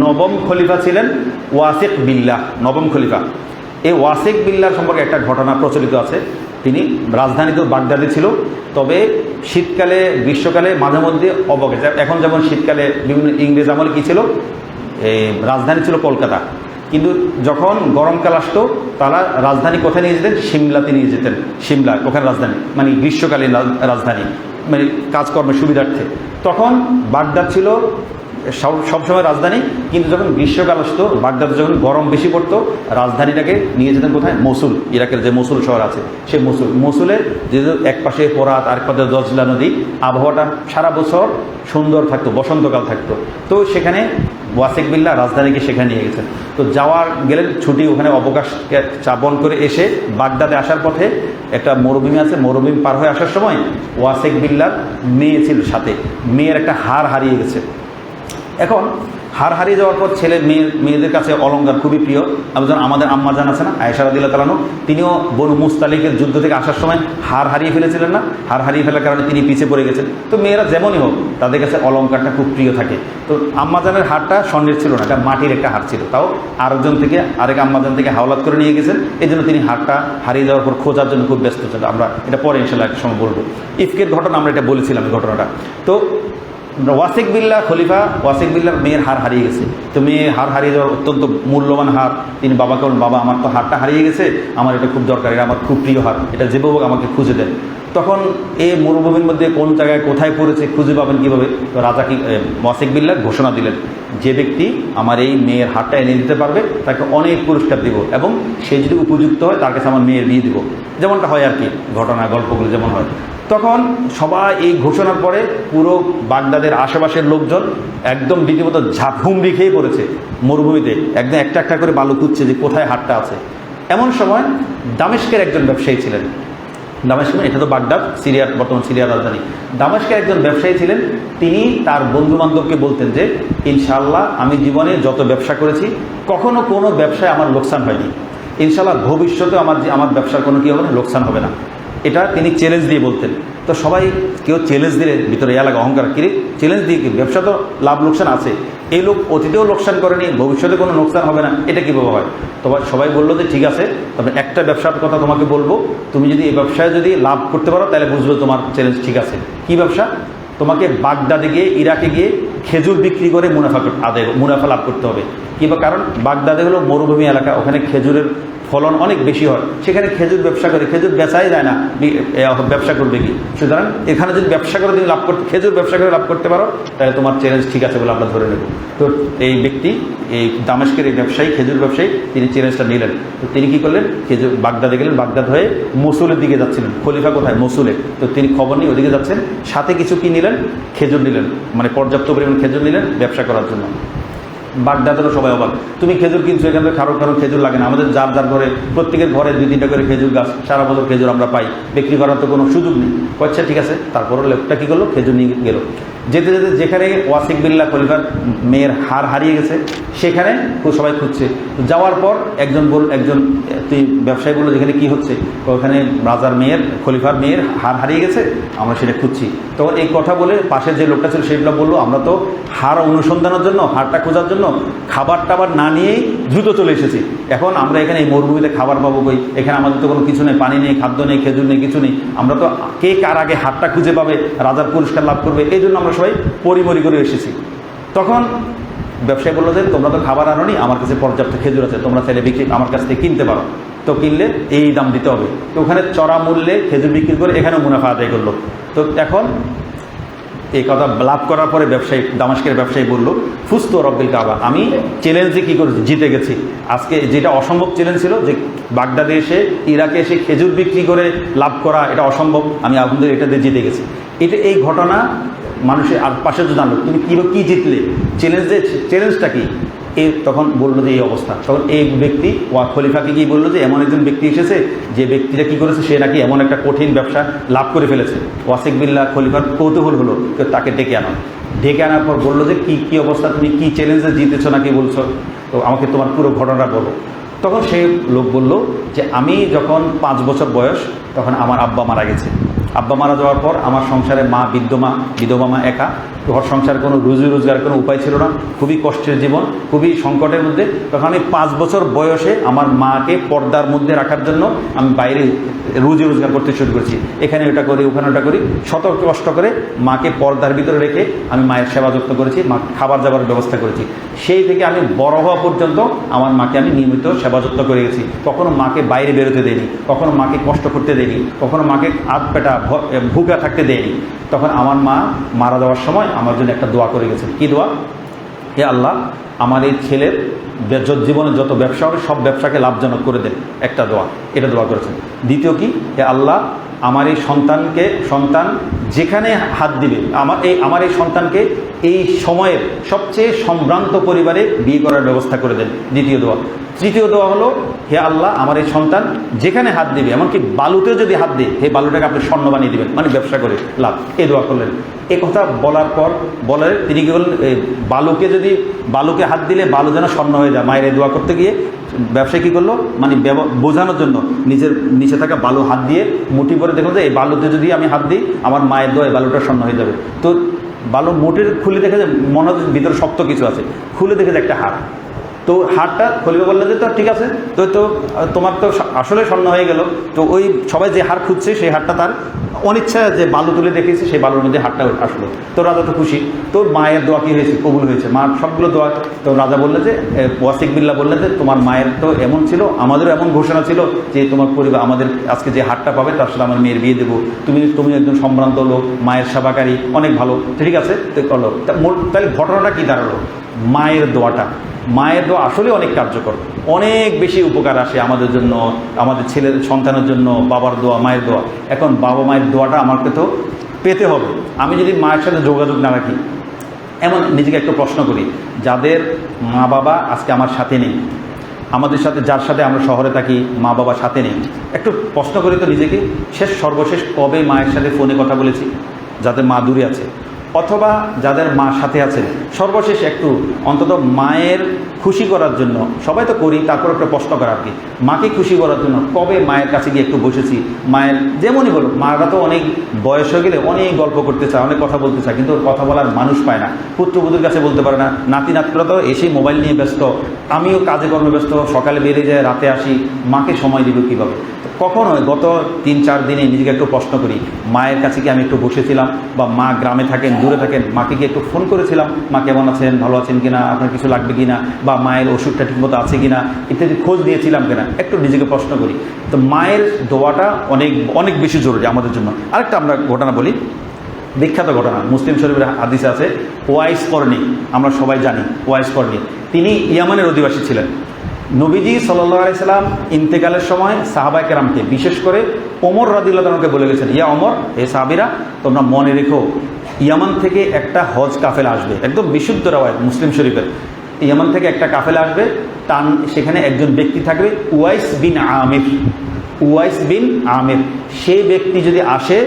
[SPEAKER 1] নবম খলিফা ছিলেন ওয়াসিক বিল্লাহ, নবম খলিফা। এই ওয়াসিক বিল্লাহ সম্পর্কে একটা ঘটনা প্রচলিত আছে। তিনি রাজধানী তো বাগদাদে ছিল, তবে শীতকালে গ্রীষ্মকালে মাঝে মধ্যে অবকাশ, এখন যেমন শীতকালে বিভিন্ন ইংরেজ আমলে কী ছিল, এই রাজধানী ছিল কলকাতা, কিন্তু যখন গরমকাল আসতো তারা রাজধানী কোথায় নিয়ে যেতেন, সিমলাতে নিয়ে যেতেন। সিমলা ওখানে রাজধানী, মানে গ্রীষ্মকালীন রাজধানী, মানে কাজকর্মের সুবিধার্থে। তখন বাগদাদ ছিল সবসময় রাজধানী, কিন্তু যখন গ্রীষ্মকাল আসতো, বাগদাদে যখন গরম বেশি পড়তো, রাজধানীটাকে নিয়ে যেতেন কোথায়, মসুল, ইরাকের যে মসুল শহর আছে সেই মসুলে, যেহেতু এক পাশে ফোরাত আর এক পাশে দজলা নদী, আবহাওয়াটা সারা বছর সুন্দর থাকতো, বসন্তকাল থাকতো। তো সেখানে ওয়াসিক বিল্লাহ রাজধানীকে সেখানে নিয়ে গেছেন। তো যাওয়ার গেলেন ছুটি, ওখানে অবকাশকে চাপন করে এসে বাগদাদে আসার পথে একটা মরুভূমি আছে, মরুভূমি পার হয়ে আসার সময় ওয়াসিক বিল্লাহর মেয়ে ছিল সাথে, মেয়ের একটা হার হারিয়ে গেছে। এখন হার হারিয়ে যাওয়ার পর মেয়েদের কাছে অলঙ্কার খুবই প্রিয়। আমাদের আম্মা জান আছে না, আয়েশা রাদিয়াল্লাহু তাআলা, তিনিও বনু মুস্তালিকের যুদ্ধ থেকে আসার সময় হার হারিয়ে ফেলেছিলেন না, হার হারিয়ে ফেলার কারণে তিনি পিছিয়ে পড়ে গেছেন। তো মেয়েরা যেমনই হোক তাদের কাছে অলঙ্কারটা খুব প্রিয় থাকে। তো আম্মা জানের হারটা স্বর্ণের ছিল না, এটা মাটির একটা হার ছিল, তাও আরেক আম্মা জান থেকে হাওলাত করে নিয়ে গেছেন। এই জন্য তিনি হারটা হারিয়ে যাওয়ার পর খোঁজার জন্য খুব ব্যস্ত ছিল। আমরা এটা পরে ইনশাআল্লাহ এক সময় বলবো। ইফকের ঘটনা আমরা এটা বলেছিলাম, এই ঘটনাটা। তো ওয়াসিক বিল্লাহ খলিফা, ওয়াসিক বিল্লাহর মেয়ের হার হারিয়ে গেছে। তো মেয়ে হার হারিয়ে যাওয়ার অত্যন্ত মূল্যবান হার, তিনি বাবাকে বলেন, বাবা আমার তো হারটা হারিয়ে গেছে, আমার এটা খুব দরকার, এটা আমার খুব প্রিয় হার, এটা যেভাবে আমাকে খুঁজে দেন। তখন এই মরুভূমির মধ্যে কোন জায়গায় কোথায় পড়েছে খুঁজে পাবেন কীভাবে? তো রাজা ওয়াসিক বিল্লাহ ঘোষণা দিলেন, যে ব্যক্তি আমার এই মেয়ের হারটা এনে দিতে পারবে তাকে অনেক পুরস্কার দিব, এবং সে যদি উপযুক্ত হয় তার কাছে আমার মেয়ের বিয়ে দিব, যেমনটা হয় আর কি, ঘটনা গল্পগুলো যেমন হয়। তখন সবাই এই ঘোষণার পরে পুরো বাগদাদের আশেপাশের লোকজন একদম রীতিমতো হুমড়ি খেয়ে পড়েছে মরুভূমিতে, একদম একটা একটা করে বালু খুঁজছে যে কোথায় হাটটা আছে। এমন সময় দামেস্কের একজন ব্যবসায়ী ছিলেন, দামেস্ক এটা তো বাগদাদ, সিরিয়ার, বর্তমান সিরিয়ার রাজধানী। দামেস্কের একজন ব্যবসায়ী ছিলেন, তিনি তার বন্ধু বান্ধবকে বলতেন যে ইনশাআল্লাহ আমি জীবনে যত ব্যবসা করেছি কখনো কোনো ব্যবসায় আমার লোকসান হয়নি, ইনশাআল্লাহ ভবিষ্যতে আমার ব্যবসার কোনো কী হবে না, লোকসান হবে না। এটা তিনি চ্যালেঞ্জ দিয়ে বলতেন। তো সবাই কেউ চ্যালেঞ্জ দিলে ভিতরে লাগে অহংকার, কিরে চ্যালেঞ্জ দিয়ে কি, ব্যবসা তো লাভ লোকসান আছে, এই লোক অতীতেও লোকসান করেনি, ভবিষ্যতে কোনো লোকসান হবে না, এটা কীভাবে হয়? তবে সবাই বললো যে ঠিক আছে, তবে একটা ব্যবসার কথা তোমাকে বলবো, তুমি যদি এই ব্যবসায় যদি লাভ করতে পারো তাহলে বুঝবে তোমার চ্যালেঞ্জ ঠিক আছে। কী ব্যবসা? তোমাকে বাগদাদে গিয়ে, ইরাকে গিয়ে খেজুর বিক্রি করে মুনাফা লাভ করতে হবে। কিংবা কারণ বাগদাদে হলো মরুভূমি এলাকা, ওখানে খেজুরের ফলন অনেক বেশি হয়, সেখানে খেজুর ব্যবসা করে, খেজুর বেচাই যায় না, ব্যবসা করবে কি? সুতরাং এখানে যদি ব্যবসা করে তুমি খেজুর ব্যবসা করে লাভ করতে পারো তাহলে তোমার চ্যালেঞ্জ ঠিক আছে বলে আমরা ধরে নেব। তো এই ব্যক্তি, এই দামেস্কের এই ব্যবসায়ী, খেজুর ব্যবসায়ী, তিনি চ্যালেঞ্জটা নিলেন। তো তিনি কী করলেন, বাগদাদে গেলেন, বাগদাদ হয়ে মসুলের দিকে যাচ্ছিলেন, খলিফা কোথায়, মসুলে। তো তিনি খবর নিয়ে ওদিকে যাচ্ছেন, সাথে কিছু কি নিলেন, খেজুর নিলেন, মানে পর্যাপ্ত পরিমাণ খেজুর নিলেন ব্যবসা করার জন্য। বাগদাদেরও সবাই অবাক, তুমি খেজুর কিনছো, এখান থেকে কারো খেজুর লাগে না, আমাদের যার ঘরে, প্রত্যেকের ঘরে 2-3টা করে খেজুর গাছ, সারা বছর খেজুর আমরা পাই, বিক্রি করার তো কোনো সুযোগ নেই। আচ্ছা ঠিক আছে, তারপরও লোকটা কী করলো, খেজুর নিয়ে গেল। যেতে যেতে যেখানে ওয়াসিক বিল্লাহ খলিফার মেয়ের হার হারিয়ে গেছে সেখানে সবাই খুঁজছে। যাওয়ার পর একজন ব্যবসায়ী বললো, যেখানে কি হচ্ছে, ওখানে রাজার মেয়ের, খলিফার মেয়ের হার হারিয়ে গেছে, আমরা সেটা খুঁজছি। তো এই কথা বলে পাশের যে লোকটা ছিল সেগুলো বললো, আমরা তো হার অনুসন্ধানের জন্য, হারটা খোঁজার জন্য খাবার টাবার না নিয়েই দ্রুত চলে এসেছি, এখন আমরা এখানে এই মরুভূমিতে খাবার পাবো কই, এখানে আমাদের তো কোনো কিছু নেই, পানি নেই, খাদ্য নেই, খেজুর নেই, কিছু নেই, আমরা তো কে কার আগে হারটা খুঁজে পাবে, রাজার পুরস্কার লাভ করবে, এই জন্য আমরা সবাই পরিমরি করে এসেছি। তখন ব্যবসায়ী বললো যে তোমরা তো খাবার আনোনি, আমার কাছে পর্যাপ্ত খেজুর আছে, তোমরা চাইলে বিক্রি আমার কাছ থেকে কিনতে পারো। তো কিনলে এই দাম দিতে হবে। তো ওখানে চড়া মূল্যে খেজুর বিক্রি করে এখানেও মুনাফা আদায় করলো। তো এখন এই কথা লাভ করার পরে দামেস্কের ব্যবসায়ী বলল, ফুস্তু রব্বিল কাবা, আমি চ্যালেঞ্জে কী করে জিতে গেছি। আজকে যেটা অসম্ভব চ্যালেঞ্জ ছিল, যে বাগদাদে এসে, ইরাকে এসে খেজুর বিক্রি করে লাভ করা, এটা অসম্ভব, আমি আলহামদুলিল্লাহ এটাতে জিতে গেছি। এই ঘটনা মানুষের আর পাশে তো জানলো, তুমি কী জিতলে, চ্যালেঞ্জটা কি? তখন বললো যে এই অবস্থা। তখন এই ব্যক্তি খলিফাকে কি বললো যে এমন একজন ব্যক্তি এসেছে, যে ব্যক্তিটা কী করেছে, সে নাকি এমন একটা কঠিন ব্যবসা লাভ করে ফেলেছে। ওয়াসিক বিল্লাহ খলিফার কৌতূহল হলো, তাকে ডেকে আনার পর বললো যে কী অবস্থা, তুমি কী চ্যালেঞ্জে জিতেছো নাকি বলছো? তো আমাকে তোমার পুরো ঘটনাটা বলো। তখন সেই লোক বলল যে আমি যখন 5 বছর বয়স তখন আমার আব্বা মারা গেছে। আব্বা মারা যাওয়ার পর আমার সংসারে মা বিধবা মা একা, ঘর সংসারে কোনো রুজি রোজগারের কোনো উপায় ছিল না, খুবই কষ্টের জীবন, খুবই সংকটের মধ্যে। তখন আমি 5 বছর বয়সে আমার মাকে পর্দার মধ্যে রাখার জন্য আমি বাইরে রুজি রোজগার করতে শুরু করেছি। এখানে ওটা করি, ওখানে ওটা করি, শত কষ্ট করে মাকে পর্দার ভিতরে রেখে আমি মায়ের সেবা যত্ন করেছি, মা খাবার দাবার ব্যবস্থা করেছি। সেই থেকে আমি বড় হওয়া পর্যন্ত আমার মাকে আমি নিয়মিত সেবা যত্ন করে গেছি। কখনো মাকে বাইরে বেরোতে দেয়নি, কখনো মাকে কষ্ট করতে দেয়নি, কখনো মাকে আধ পেটা ভুকা থাকতে দেয়নি। তখন আমার মা মারা যাওয়ার সময় আমার জন্য একটা দোয়া করে গেছেন। কী দোয়া? হে আল্লাহ, আমার এই ছেলের জীবনে যত ব্যবসা হবে সব ব্যবসাকে লাভজনক করে দেন, একটা দোয়া, এটা দোয়া করেছেন। দ্বিতীয় কি? হে আল্লাহ, আমার এই সন্তান যেখানে হাত দিবে, আমার এই সন্তানকে এই সময়ের সবচেয়ে সম্ভ্রান্ত পরিবারে বিয়ে করার ব্যবস্থা করে দেন, দ্বিতীয় দোয়া। তৃতীয় দোয়া হলো, হে আল্লাহ, আমার এই সন্তান যেখানে হাত দিবে, এমনকি বালুতেও যদি হাত দেয়, হে বালুটাকে আপনি স্বর্ণ বানিয়ে দেবেন, মানে ব্যবসা করে লাভ। এই দোয়া করলেন। এই কথা বলার পর তিনি কি বললেন, বালুকে হাত দিলে বালু যেন স্বর্ণ হয়ে যায়। মায়ের এই দোয়া করতে গিয়ে ব্যবসায়ী কী করলো, মানে বোঝানোর জন্য নিজের নিচে থাকা বালু হাত দিয়ে মুঠি করে দেখলো যে এই বালুতে যদি আমি হাত দিই আমার মায়ের দোয়া এই বালুটা স্বর্ণ হয়ে যাবে। তো বালু মুঠির খুলে দেখে যে মনে হচ্ছে ভিতরে শক্ত কিছু আছে, খুলে দেখে যে একটা হাড়। তো হাড়টা খলিফা বললেন যে তো ঠিক আছে, তো তোমার তো আসলে স্বর্ণ হয়ে গেল। তো ওই সবাই যে হাড় খুঁজছে সেই হাড়টা তার অনিচ্ছা যে বালু তুলে দেখেছে, সেই বালুর মধ্যে হাড়টা আসলো। তো রাজা তো খুশি। তো মায়ের দোয়া কী হয়েছে? কবুল হয়েছে। মার সবগুলো দোয়া। তো রাজা বললেন যে ওয়াসিক বিল্লাহ বললেন যে তোমার মায়ের তো এমন ছিল, আমাদেরও এমন ঘোষণা ছিল যে তোমার পরিবার আমাদের আজকে যে হাড়টা পাবে তার সাথে আমার মেয়ের বিয়ে দেবো। তুমি একজন সম্ভ্রান্ত লোক, মায়ের সেবাকারী, অনেক ভালো, ঠিক আছে। তো করলো। তাহলে ঘটনাটা কী দাঁড়ালো? মায়ের দোয়া আসলে অনেক কার্যকর, অনেক বেশি উপকার আসে আমাদের জন্য, আমাদের ছেলের সন্তানের জন্য। বাবার দোয়া, মায়ের দোয়া। এখন বাবা মায়ের দোয়াটা আমাকে তো পেতে হবে। আমি যদি মায়ের সাথে যোগাযোগ না রাখি, এমন নিজেকে একটু প্রশ্ন করি, যাদের মা বাবা আজকে আমার সাথে নেই, আমাদের সাথে যার সাথে আমরা শহরে থাকি মা বাবার সাথে নেই, একটু প্রশ্ন করি তো নিজেকে, সর্বশেষ কবে মায়ের সাথে ফোনে কথা বলেছি? যাদের মা দূরে আছে, অথবা যাদের মা সাথে আছেন, সর্বশেষ একটু অন্তত মায়ের খুশি করার জন্য, সবাই তো করি, তারপর একটা প্রশ্ন করা আর কি, মাকে খুশি করার জন্য কবে মায়ের কাছে গিয়ে একটু বসেছি? মায়ের যেমনই বলো, মারা তো অনেক বয়স হয়ে গেলে অনেক গল্প করতে চায়, অনেক কথা বলতে চায়, কিন্তু কথা বলার মানুষ পায় না। পুত্রবধূর কাছে বলতে পারে না, নাতিরা তো এসে মোবাইল নিয়ে ব্যস্ত, আমিও কাজে কর্মে ব্যস্ত, সকালে বেরিয়ে যায়, রাতে আসি, মাকে সময় দিব কীভাবে? কখন হয়? গত 3-4 দিনে নিজেকে একটু প্রশ্ন করি, মায়ের কাছে কি আমি একটু বসেছিলাম? বা মা গ্রামে থাকেন, দূরে থাকেন, মাকে কি একটু ফোন করেছিলাম, মা কেমন আছেন, ভালো আছেন কিনা, আপনার কিছু লাগবে কিনা, বা মায়ের ওষুধটা ঠিকমতো আছে কিনা, ইত্যাদি খোঁজ দিয়েছিলাম কিনা, একটু নিজেকে প্রশ্ন করি। তো মায়ের দোয়াটা অনেক অনেক বেশি জরুরি আমাদের জন্য। আরেকটা আমরা ঘটনা বলি, বিখ্যাত ঘটনা, মুসলিম শরীফের হাদিসে আছে। ওয়াইস করনি, আমরা সবাই জানি ওয়াইস করনি, তিনি ইয়ামানের অধিবাসী ছিলেন। নবীজি সাল্লাল্লাহু আলাইহি সাল্লাম ইন্তেকালের সময় সাহাবায়ে কেরামকে, বিশেষ করে ওমর রাদিয়াল্লাহু তাআলাকে বলে গেছেন, ইয়া ওমর, হে সাহাবীরা, তোমরা মনে রেখো ইয়ামান থেকে একটা হজ কাফেলা আসবে। একদম বিশুদ্ধ রাওয়ায়াত মুসলিম শরীফের। ইয়ামান থেকে একটা কাফেলা আসবে, সেখানে একজন ব্যক্তি থাকবে উওয়াইস বিন আমির। সেই ব্যক্তি যদি আসে,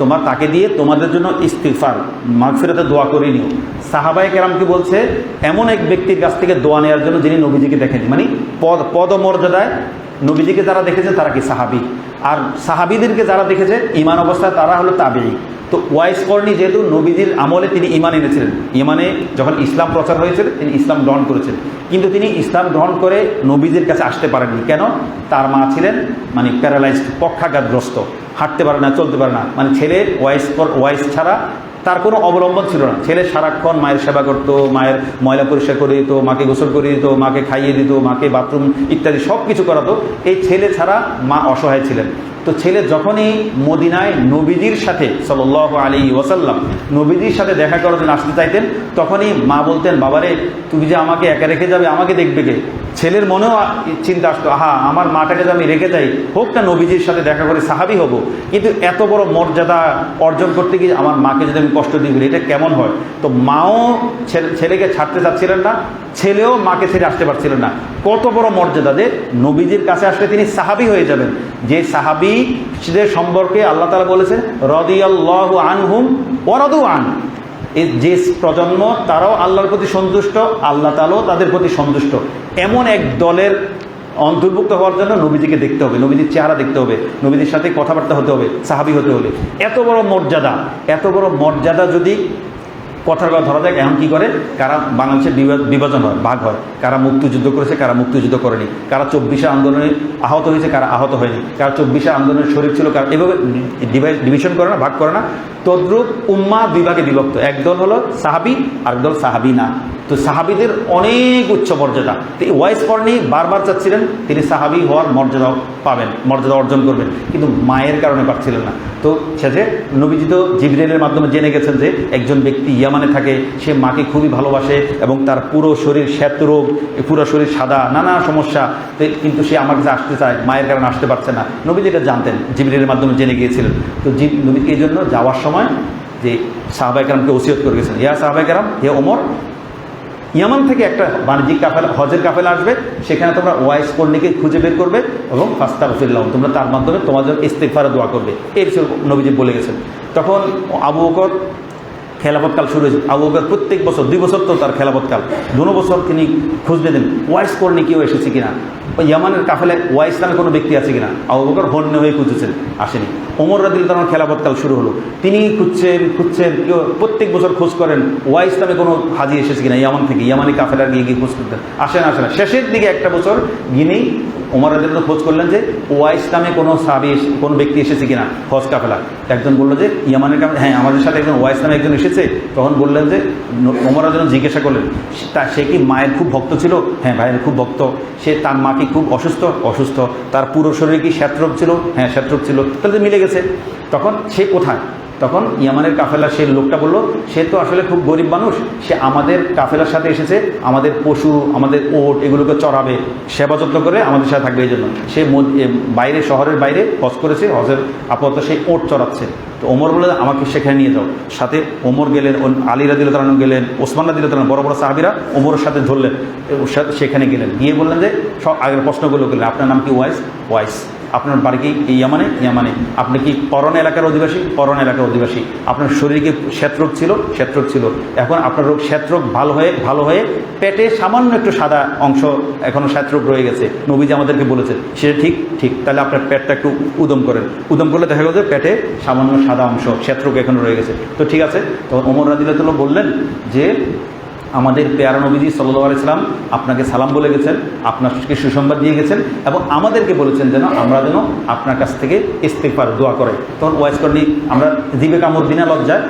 [SPEAKER 1] তোমরা তাকে দিয়ে তোমাদের জন্য ইস্তিগফার, মাগফিরাতের দোয়া করে নিও। সাহাবায়ে কেরামকে বলছে এমন এক ব্যক্তির কাছ থেকে দোয়া নেওয়ার জন্য যিনি নবীজিকে দেখেনি, মানে পদমর্যাদায় নবীজিকে যারা দেখেছে তারা কি সাহাবী, আর সাহাবীদেরকে যারা দেখেছে ঈমান অবস্থায় তারা হলো তাবেঈ। তো ওয়াইস করনি যেহেতু নবীজির আমলে তিনি ঈমান এনেছিলেন, ঈমানে যখন ইসলাম প্রচার হয়েছিল তিনি ইসলাম গ্রহণ করেছেন, কিন্তু তিনি ইসলাম গ্রহণ করে নবীজির কাছে আসতে পারেননি। কেন? তার মা ছিলেন মানে প্যারালাইজড, পক্ষাঘাতগ্রস্ত, হাঁটতে পারে না, চলতে পারে না। মানে ছেলে ওয়াইস ছাড়া তার কোনো অবলম্বন ছিল না। ছেলে সারাক্ষণ মায়ের সেবা করতো, মায়ের ময়লা পরিষ্কার করে দিত, মাকে গোসল করে দিত, মাকে খাইয়ে দিত, মাকে বাথরুম ইত্যাদি সব কিছু করাতো। এই ছেলে ছাড়া মা অসহায় ছিলেন। তো ছেলে যখনই মদিনায় নবীজির সাথে সাল্লাল্লাহু আলাইহি ওয়াসাল্লাম নবীজির সাথে দেখা করার জন্য আসতে চাইতেন, তখনই মা বলতেন, বাবারে তুমি যে আমাকে একা রেখে যাবে, আমাকে দেখবে কে? ছেলের মনেও চিন্তা আসতো, আহা আমার মাটাকে যে আমি রেখে যাই, হোক না নবীজির সাথে দেখা করে সাহাবী হব, কিন্তু এত বড় মর্যাদা অর্জন করতে গিয়ে আমার মাকে যদি আমি কষ্ট দিই, এটা কেমন হয়? তো মাও ছেলেকে ছাড়তে চাচ্ছিলেন না, ছেলেও মাকে ছেড়ে আসতে পারছিলেন না। কত বড় মর্যাদা যে নবীজির কাছে আসলে তিনি সাহাবী হয়ে যাবেন। যে সাহাবীদের সম্পর্কে আল্লাহ তাআলা বলেছেন, রাদিয়াল্লাহু আনহুম ওয়া রাদু আন, এই যে প্রজন্ম তারাও আল্লাহর প্রতি সন্তুষ্ট, আল্লাহ তাআলাও তাদের প্রতি সন্তুষ্ট, এমন এক দলের অন্তর্ভুক্ত হওয়ার জন্য নবীজিকে দেখতে হবে, নবীজির চেহারা দেখতে হবে, নবীজির সাথে কথাবার্তা হতে হবে, সাহাবী হতে হলে। এত বড় মর্যাদা যদি কথার কথা ধরা যায়, এখন কী করে, কারা বাংলাদেশের বিভাজন হয়, ভাগ হয়, কারা মুক্তিযুদ্ধ করেছে, কারা মুক্তিযুদ্ধ করেনি, কারা 24 আন্দোলনে আহত হয়েছে, কারা আহত হয়নি, কারা 24 আন্দোলনের শরীর ছিল, কারা এভাবে ডিভিশন করে না, ভাগ করে না। তদ্রূপ উম্মাহ দুই ভাগে বিভক্ত, একদল হলো সাহাবী, আরেকদল সাহাবী না। তো সাহাবীদের অনেক উচ্চ মর্যাদা। তো এই ওয়াইস করনি বারবার চাচ্ছিলেন তিনি সাহাবী হওয়ার মর্যাদা পাবেন, মর্যাদা অর্জন করবেন, কিন্তু মায়ের কারণে পাচ্ছিলেন না। তো শেষে নবীজি তো জিবরাইলের মাধ্যমে জেনে গেছেন যে একজন ব্যক্তি ইয়ামানে থাকে, সে মাকে খুবই ভালোবাসে এবং তার পুরো শরীর শ্বেতরোগ, পুরো শরীর সাদা, নানা সমস্যা, কিন্তু সে আমার কাছে আসতে চায়, মায়ের কারণে আসতে পারছে না। নবীজি এটা জানতেন, জিবরাইলের মাধ্যমে জেনে গিয়েছিলেন। তো নবীকে এই জন্য যাওয়ার সময় যে সাহাবায়ে কেরামকে ওসিয়ত করে গেছেন, ইয়া সাহাবায়ে কেরাম, হে ওমর, ইয়ামান থেকে একটা বাণিজ্যিক কাফেলা, হজের কাফেলা আসবে, সেখানে তোমরা ওয়াইস কর্ণীকে খুঁজে বের করবে এবং ফাস্তাগফিরলাহুম, তোমরা তার মাধ্যমে তোমাদের ইস্তিগফারে দোয়া করবে। এই বিষয়ে নবীজি বলে গেছেন। তখন আবু বকর খেলাফতকাল শুরু হয়েছে। আবু বকর প্রত্যেক বছর 2 বছর তো তার খেলাফতকাল, 2 বছর তিনি খোঁজ দিতেন ওয়াইস কর্ণী কেউ এসেছে কিনা, ওই ইয়ামানের কাফেলায় ওয়াইস নামে কোনো ব্যক্তি আছে কিনা। আবু বকর হন্য হয়ে খুঁজেছেন, আসেনি। ওমর রাদিয়াল্লাহু তাআলার খেলাফতকাল শুরু হলো, তিনি খুঁজছেন, কেউ প্রত্যেক বছর খোঁজ করেন ওয়াইস নামে কোনো হাজি এসেছে কিনা ইয়ামান থেকে, ইয়ামানি কাফেলা গিয়ে খোঁজ করতেন, আসে না। শেষের দিকে একটা বছর গিনেই ওমর রাদিয়াল্লাহু খোঁজ করলেন যে ওয়াইস নামে কোনো সাহাবী, কোনো ব্যক্তি এসেছে কিনা হজ কাফেলা। একজন বললো যে ইয়ামানের কাফেলা, হ্যাঁ আমাদের সাথে একজন ওয়াইস নামে একজন এসেছে। তখন বললেন যে ওমর রাদিয়াল্লাহু জিজ্ঞাসা করলেন সে কি মায়ের খুব ভক্ত ছিল? হ্যাঁ ভাইয়ের খুব ভক্ত। সে তার মা কি খুব অসুস্থ? তার পুরো শরীরে কি শ্বেতরোগ ছিল? হ্যাঁ শ্বেতরোগ ছিল। তাহলে মিলে গেছে। তখন সে কোথায়? তখন ইয়ামানের কাফেলা সেই লোকটা বলল, সে তো আসলে খুব গরিব মানুষ, সে আমাদের কাফেলার সাথে এসেছে, আমাদের পশু, আমাদের ওট এগুলোকে চড়াবে, সেবা যত্ন করে আমাদের সাথে থাকবে। এই জন্য সে বাইরে, শহরের বাইরে হজ করেছে, হজের আপাতত সেই ওট চড়াচ্ছে। তো ওমর বলে আমাকে সেখানে নিয়ে যাও। সাথে ওমর গেলেন, আলী রাদিয়াল্লাহু তাআলা গেলেন, ওসমান রাদিয়াল্লাহু তাআলা, বড় বড় সাহাবীরা ওমরের সাথে ধরলেন, সেখানে গেলেন, গিয়ে বললেন যে সব আগের প্রশ্নগুলো করলেন, আপনার নাম কি? ওয়াইস। আপনার বাড়ি কি? ইয়ামানে। আপনি কি করণ এলাকার অধিবাসী? করণ এলাকার অধিবাসী। আপনার শরীরে কি শ্বেতরোগ ছিল? শ্বেতরোগ ছিল। এখন আপনার শ্বেতরোগ ভালো হয়ে পেটে সামান্য একটু সাদা অংশ এখনও শ্বেতরোগ রয়ে গেছে, নবীজি আমাদেরকে বলেছে। সেটা ঠিক। তাহলে আপনার পেটটা একটু উদম করেন। উদম করলে দেখা গেল যে পেটে সামান্য সাদা অংশ শ্বেতরোগ এখনও রয়ে গেছে। তো ঠিক আছে। তখন ওমর রাদিয়াল্লাহু তাআলা বললেন যে আমাদের পেয়ারা নবীজি সাল্লাল্লাহু আলাইহি সাল্লাম আপনাকে সালাম বলে গেছেন, আপনাকে সুসংবাদ দিয়ে গেছেন এবং আমাদেরকে বলেছেন যেন আমরা যেন আপনার কাছ থেকে ইস্তিগফার দোয়া করে। তখন ওয়াইস করনি, আমরা জিবে কামড় বিনা লজ্জায়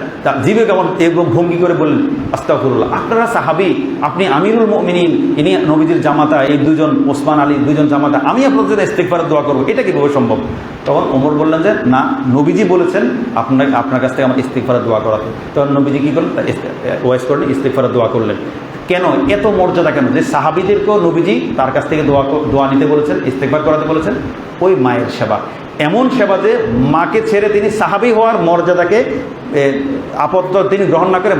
[SPEAKER 1] জিবে কামড় এবং ভঙ্গি করে বললেন, আস্তাগফিরুল্লাহ, আপনারা সাহাবী, আপনি আমিরুল মুমিনিন, ইনি নবীজির জামাতা, এই দুজন ওসমান আলী দুজন জামাতা, আমি আপনাদের জন্য ইস্তিগফার দোয়া করবো, এটা কীভাবে সম্ভব? তখন ওমর বললেন যে না, নবীজি বলেছেন আপনার কাছ থেকে আমার ইস্তিগফার দোয়া করাতে। তখন নবীজি কী করলেন? ওয়াইস করনি ইস্তিগফার দোয়া করলেন। কেন এত মর্যাদা? কেন যে সাহাবীদেরকেও নবীজি তার কাছ থেকে দোয়া নিতে বলেছেন, ইস্তেগফার করাতে বলেছেন? ওই মায়ের সেবা, এমন সেবা যে মাকে ছেড়ে তিনি সাহাবী হওয়ার মর্যাদাকে আপাতত তিনি গ্রহণ না করে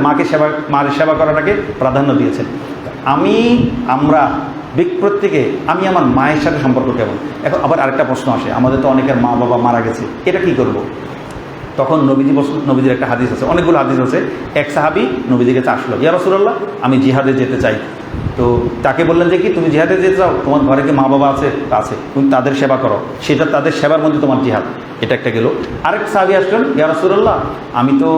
[SPEAKER 1] মায়ের সেবা করাটাকে প্রাধান্য দিয়েছেন। আমরা প্রত্যেকে, আমি আমার মায়ের সাথে সম্পর্ক কেমন? এখন আবার আরেকটা প্রশ্ন আসে, আমাদের তো অনেকের মা বাবা মারা গেছে, এটা কি করব? তখন নবীজির একটা হাদিস আছে, অনেকগুলো হাদিস আছে। এক সাহাবী নবীজির কাছে আসলো, ইয়া রাসূলুল্লাহ, আমি জিহাদে যেতে চাই। তো তাকে বললেন যে কি, তুমি জিহাদে যেতে চাও? তোমার ঘরে কি মা বাবা আছে? তুমি তাদের সেবা করো, সেটা তাদের সেবার মধ্যে তোমার জিহাদ। এটা একটা গেল। আরেক সাহাবী আসলেন, ইয়া রাসূলুল্লাহ, আমি তো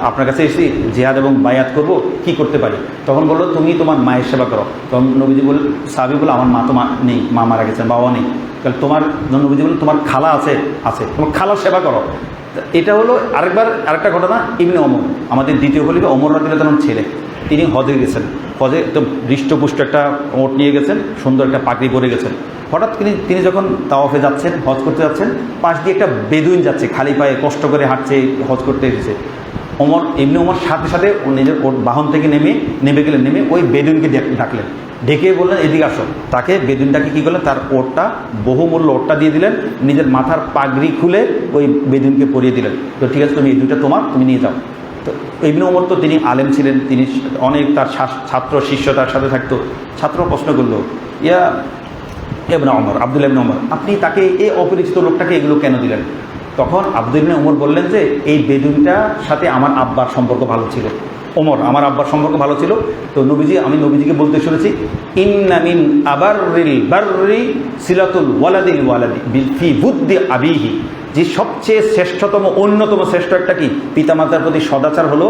[SPEAKER 1] আপনার কাছে এসেছি জিহাদ এবং বায়াত করব, কি করতে পারি? তখন বললো, তুমি তোমার মায়ের সেবা করো। তখন নবীজি সাহাবী বলল, আমার মা তো নেই, মা মারা গেছেন, বাবা নেই। তাহলে তোমার নবীজি বললেন, তোমার খালা আছে? তোমার খালার সেবা করো। এটা হলো আরেকটা ঘটনা। ইবনে ওমর, আমাদের দ্বিতীয় খলিফা ওমর রাদিয়াল্লাহু তাআলার ছেলে, তিনি হজে গেছেন। হজে একদম হৃষ্টপুষ্ট একটা ওট নিয়ে গেছেন, সুন্দর একটা পাগড়ি পরে গেছেন। হঠাৎ তিনি যখন তাওয়াফে যাচ্ছেন, হজ করতে যাচ্ছেন, পাশ দিয়ে একটা বেদুইন যাচ্ছে, খালি পায়ে কষ্ট করে হাঁটছে, হজ করতে এসেছে। ইবনে ওমর সাথে সাথে নিজের বাহন থেকে নেমে ওই বেদুইনকে ডাকলেন, ডেকে বললেন, এদিকে আসো। তাকে বেদুইনটাকে কী করলেন, তার ওটটা, বহুমূল্য ওটটা দিয়ে দিলেন, নিজের মাথার পাগড়ি খুলে ওই বেদুইনকে পরিয়ে দিলেন। তো ঠিক আছে, তুমি এই দুইটা তোমার, তুমি নিয়ে যাও। তো ইবনে ওমর তো তিনি আলেম ছিলেন, তিনি অনেক তার ছাত্র শিষ্য তার সাথে থাকতো। ছাত্র প্রশ্ন করলো, ইবনে ওমর, আব্দুল্লাহ ইবনে ওমর, আপনি তাকে এই অপরিচিত লোকটাকে এগুলো কেন দিলেন? তখন আব্দুল ইবনে উমর বললেন যে এই বেদুইনটার সাথে আমার আব্বার সম্পর্ক ভালো ছিল। ওমর, আমার আব্বার সম্পর্ক ভালো ছিল। তো আমি নবীজিকে বলতে শুনেছি, ইন্না মিন আবাররিল বাররি সিলাতুল ওয়ালাদিল ওয়ালাদি ফি বুদ্দি আবিহি, যে সবচেয়ে শ্রেষ্ঠতম অন্যতম শ্রেষ্ঠ একটা কি পিতামাতার প্রতি সদাচার হলো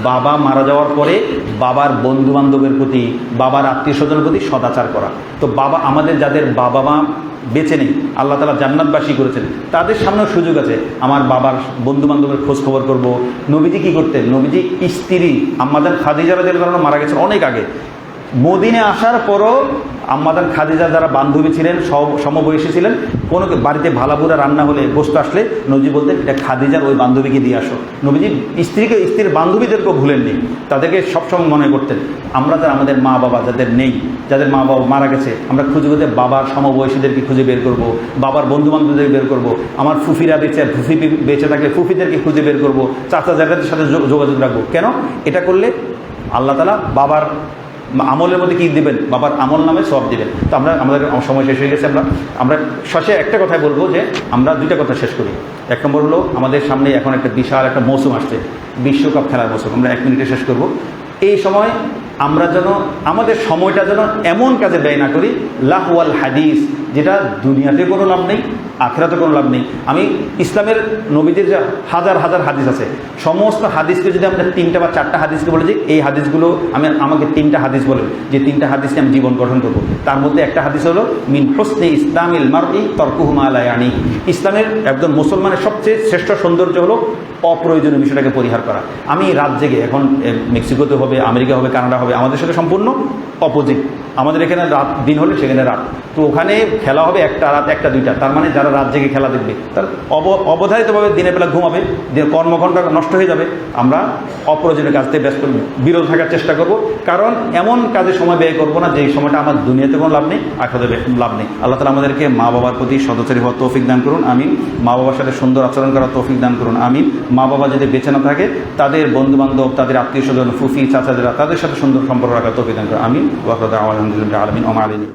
[SPEAKER 1] বাবা মারা যাওয়ার পরে বাবার বন্ধু বান্ধবের প্রতি, বাবার আত্মীয় স্বজনের প্রতি সদাচার করা। তো আমাদের যাদের বাবা মা বেঁচে নেই, আল্লাহ তাআলা জান্নাতবাসী করেছেন, তাদের সামনেও সুযোগ আছে আমার বাবার বন্ধু বান্ধবের খোঁজ খবর করব। নবীজি কি করতেন? নবীজি স্ত্রী আম্মাজান খাদিজা রাদিয়াল্লাহু আনহা মারা গেছেন অনেক আগে, মদিনে আসার পরও আম্মাজান খাদিজা যারা বান্ধবী ছিলেন, সমবয়সী ছিলেন, কোনো বাড়িতে ভালাপুরা রান্না হলে গোস্ত আসলে নবীজি বলতেন এটা খাদিজার ওই বান্ধবীকে দিয়ে আসো। নবীজি স্ত্রীর বান্ধবীদেরকেও ভুলেননি, তাদেরকে সবসময় মনে করতেন। আমরা যারা আমাদের মা বাবা যাদের নেই, যাদের মা বাবা মারা গেছে, আমরা খুঁজে খুঁজে বাবার সমবয়সীদেরকে খুঁজে বের করব, বাবার বন্ধু বান্ধবদের বের করব, আমার ফুফিরা বেঁচে ফুফি বেঁচে থাকলে ফুফিদেরকে খুঁজে বের করব, চাচা চাচাদের সাথে যোগাযোগ রাখবো। কেন? এটা করলে আল্লাহ তাআলা বাবার আমলের মধ্যে কী দিবেন? বাবার আমল নামে সব দিবেন। তো আমাদের সময় শেষ হয়ে গেছে। আমরা শেষে একটা কথাই বলবো যে আমরা দুইটা কথা শেষ করি। এক নম্বর হলো আমাদের সামনে এখন একটা বিশাল একটা মৌসুম আসছে, বিশ্বকাপ খেলার মৌসুম। আমরা 1 মিনিটে শেষ করব। এই সময় আমরা যেন আমাদের সময়টা যেন এমন কাজে ব্যয় না করি লাহওয়াল হাদিস, যেটা দুনিয়াতে কোনো লাভ নেই, আখিরাতে কোনো লাভ নেই। আমি ইসলামের নবীদের যে হাজার হাজার হাদিস আছে, সমস্ত হাদিসকে যদি আমরা 3টা বা 4টা হাদিসকে বলে যে এই হাদিসগুলো আমাকে 3টা হাদিস বলেন, যে 3টা হাদিসকে আমি জীবন গঠন করবো, তার মধ্যে একটা হাদিস হলো মিন হুসনি ইসলামিল মারই তরকুহু মা লা ইয়ানি। ইসলামের একজন মুসলমানের সবচেয়ে শ্রেষ্ঠ সৌন্দর্য হলো অপ্রয়োজনীয় বিষয়টাকে পরিহার করা। আমি রাত জেগে, এখন মেক্সিকোতে হবে, আমেরিকা হবে, কানাডা হবে, আমাদের সাথে সম্পূর্ণ অপোজিট। আমাদের এখানে দিন হলে সেখানে রাত। তো ওখানে খেলা হবে একটা রাত 1টা 2টা, তার মানে যারা রাত জেগে খেলা দেখবে তার অবধারিতভাবে দিনের বেলা ঘুমাবে, কর্মঘণ্টা নষ্ট হয়ে যাবে। আমরা অপ্রয়োজনীয় কাজ থেকে বিরত থাকার চেষ্টা করব, কারণ এমন কাজে সময় ব্যয় করবো না যে সময়টা আমার দুনিয়াতে কোনো লাভ নেই, আখিরাতে লাভ নেই। আল্লাহ তাআলা আমাদেরকে মা বাবার প্রতি সদাচারী হওয়ার তৌফিক দান করুন, আমিন। মা বাবার সাথে সুন্দর আচরণ করার তৌফিক দান করুন, আমিন। মা বাবা যদি বেঁচে না থাকে তাদের বন্ধু বান্ধব, তাদের আত্মীয় স্বজন, ফুফি চাচাদেরা, তাদের সাথে সুন্দর সম্পর্ক রাখার তৌফিক দান করুন, আমিন। ওয়া আখিরু দাওয়ানা আলহামদুলিল্লাহি রাব্বিল আলামিন।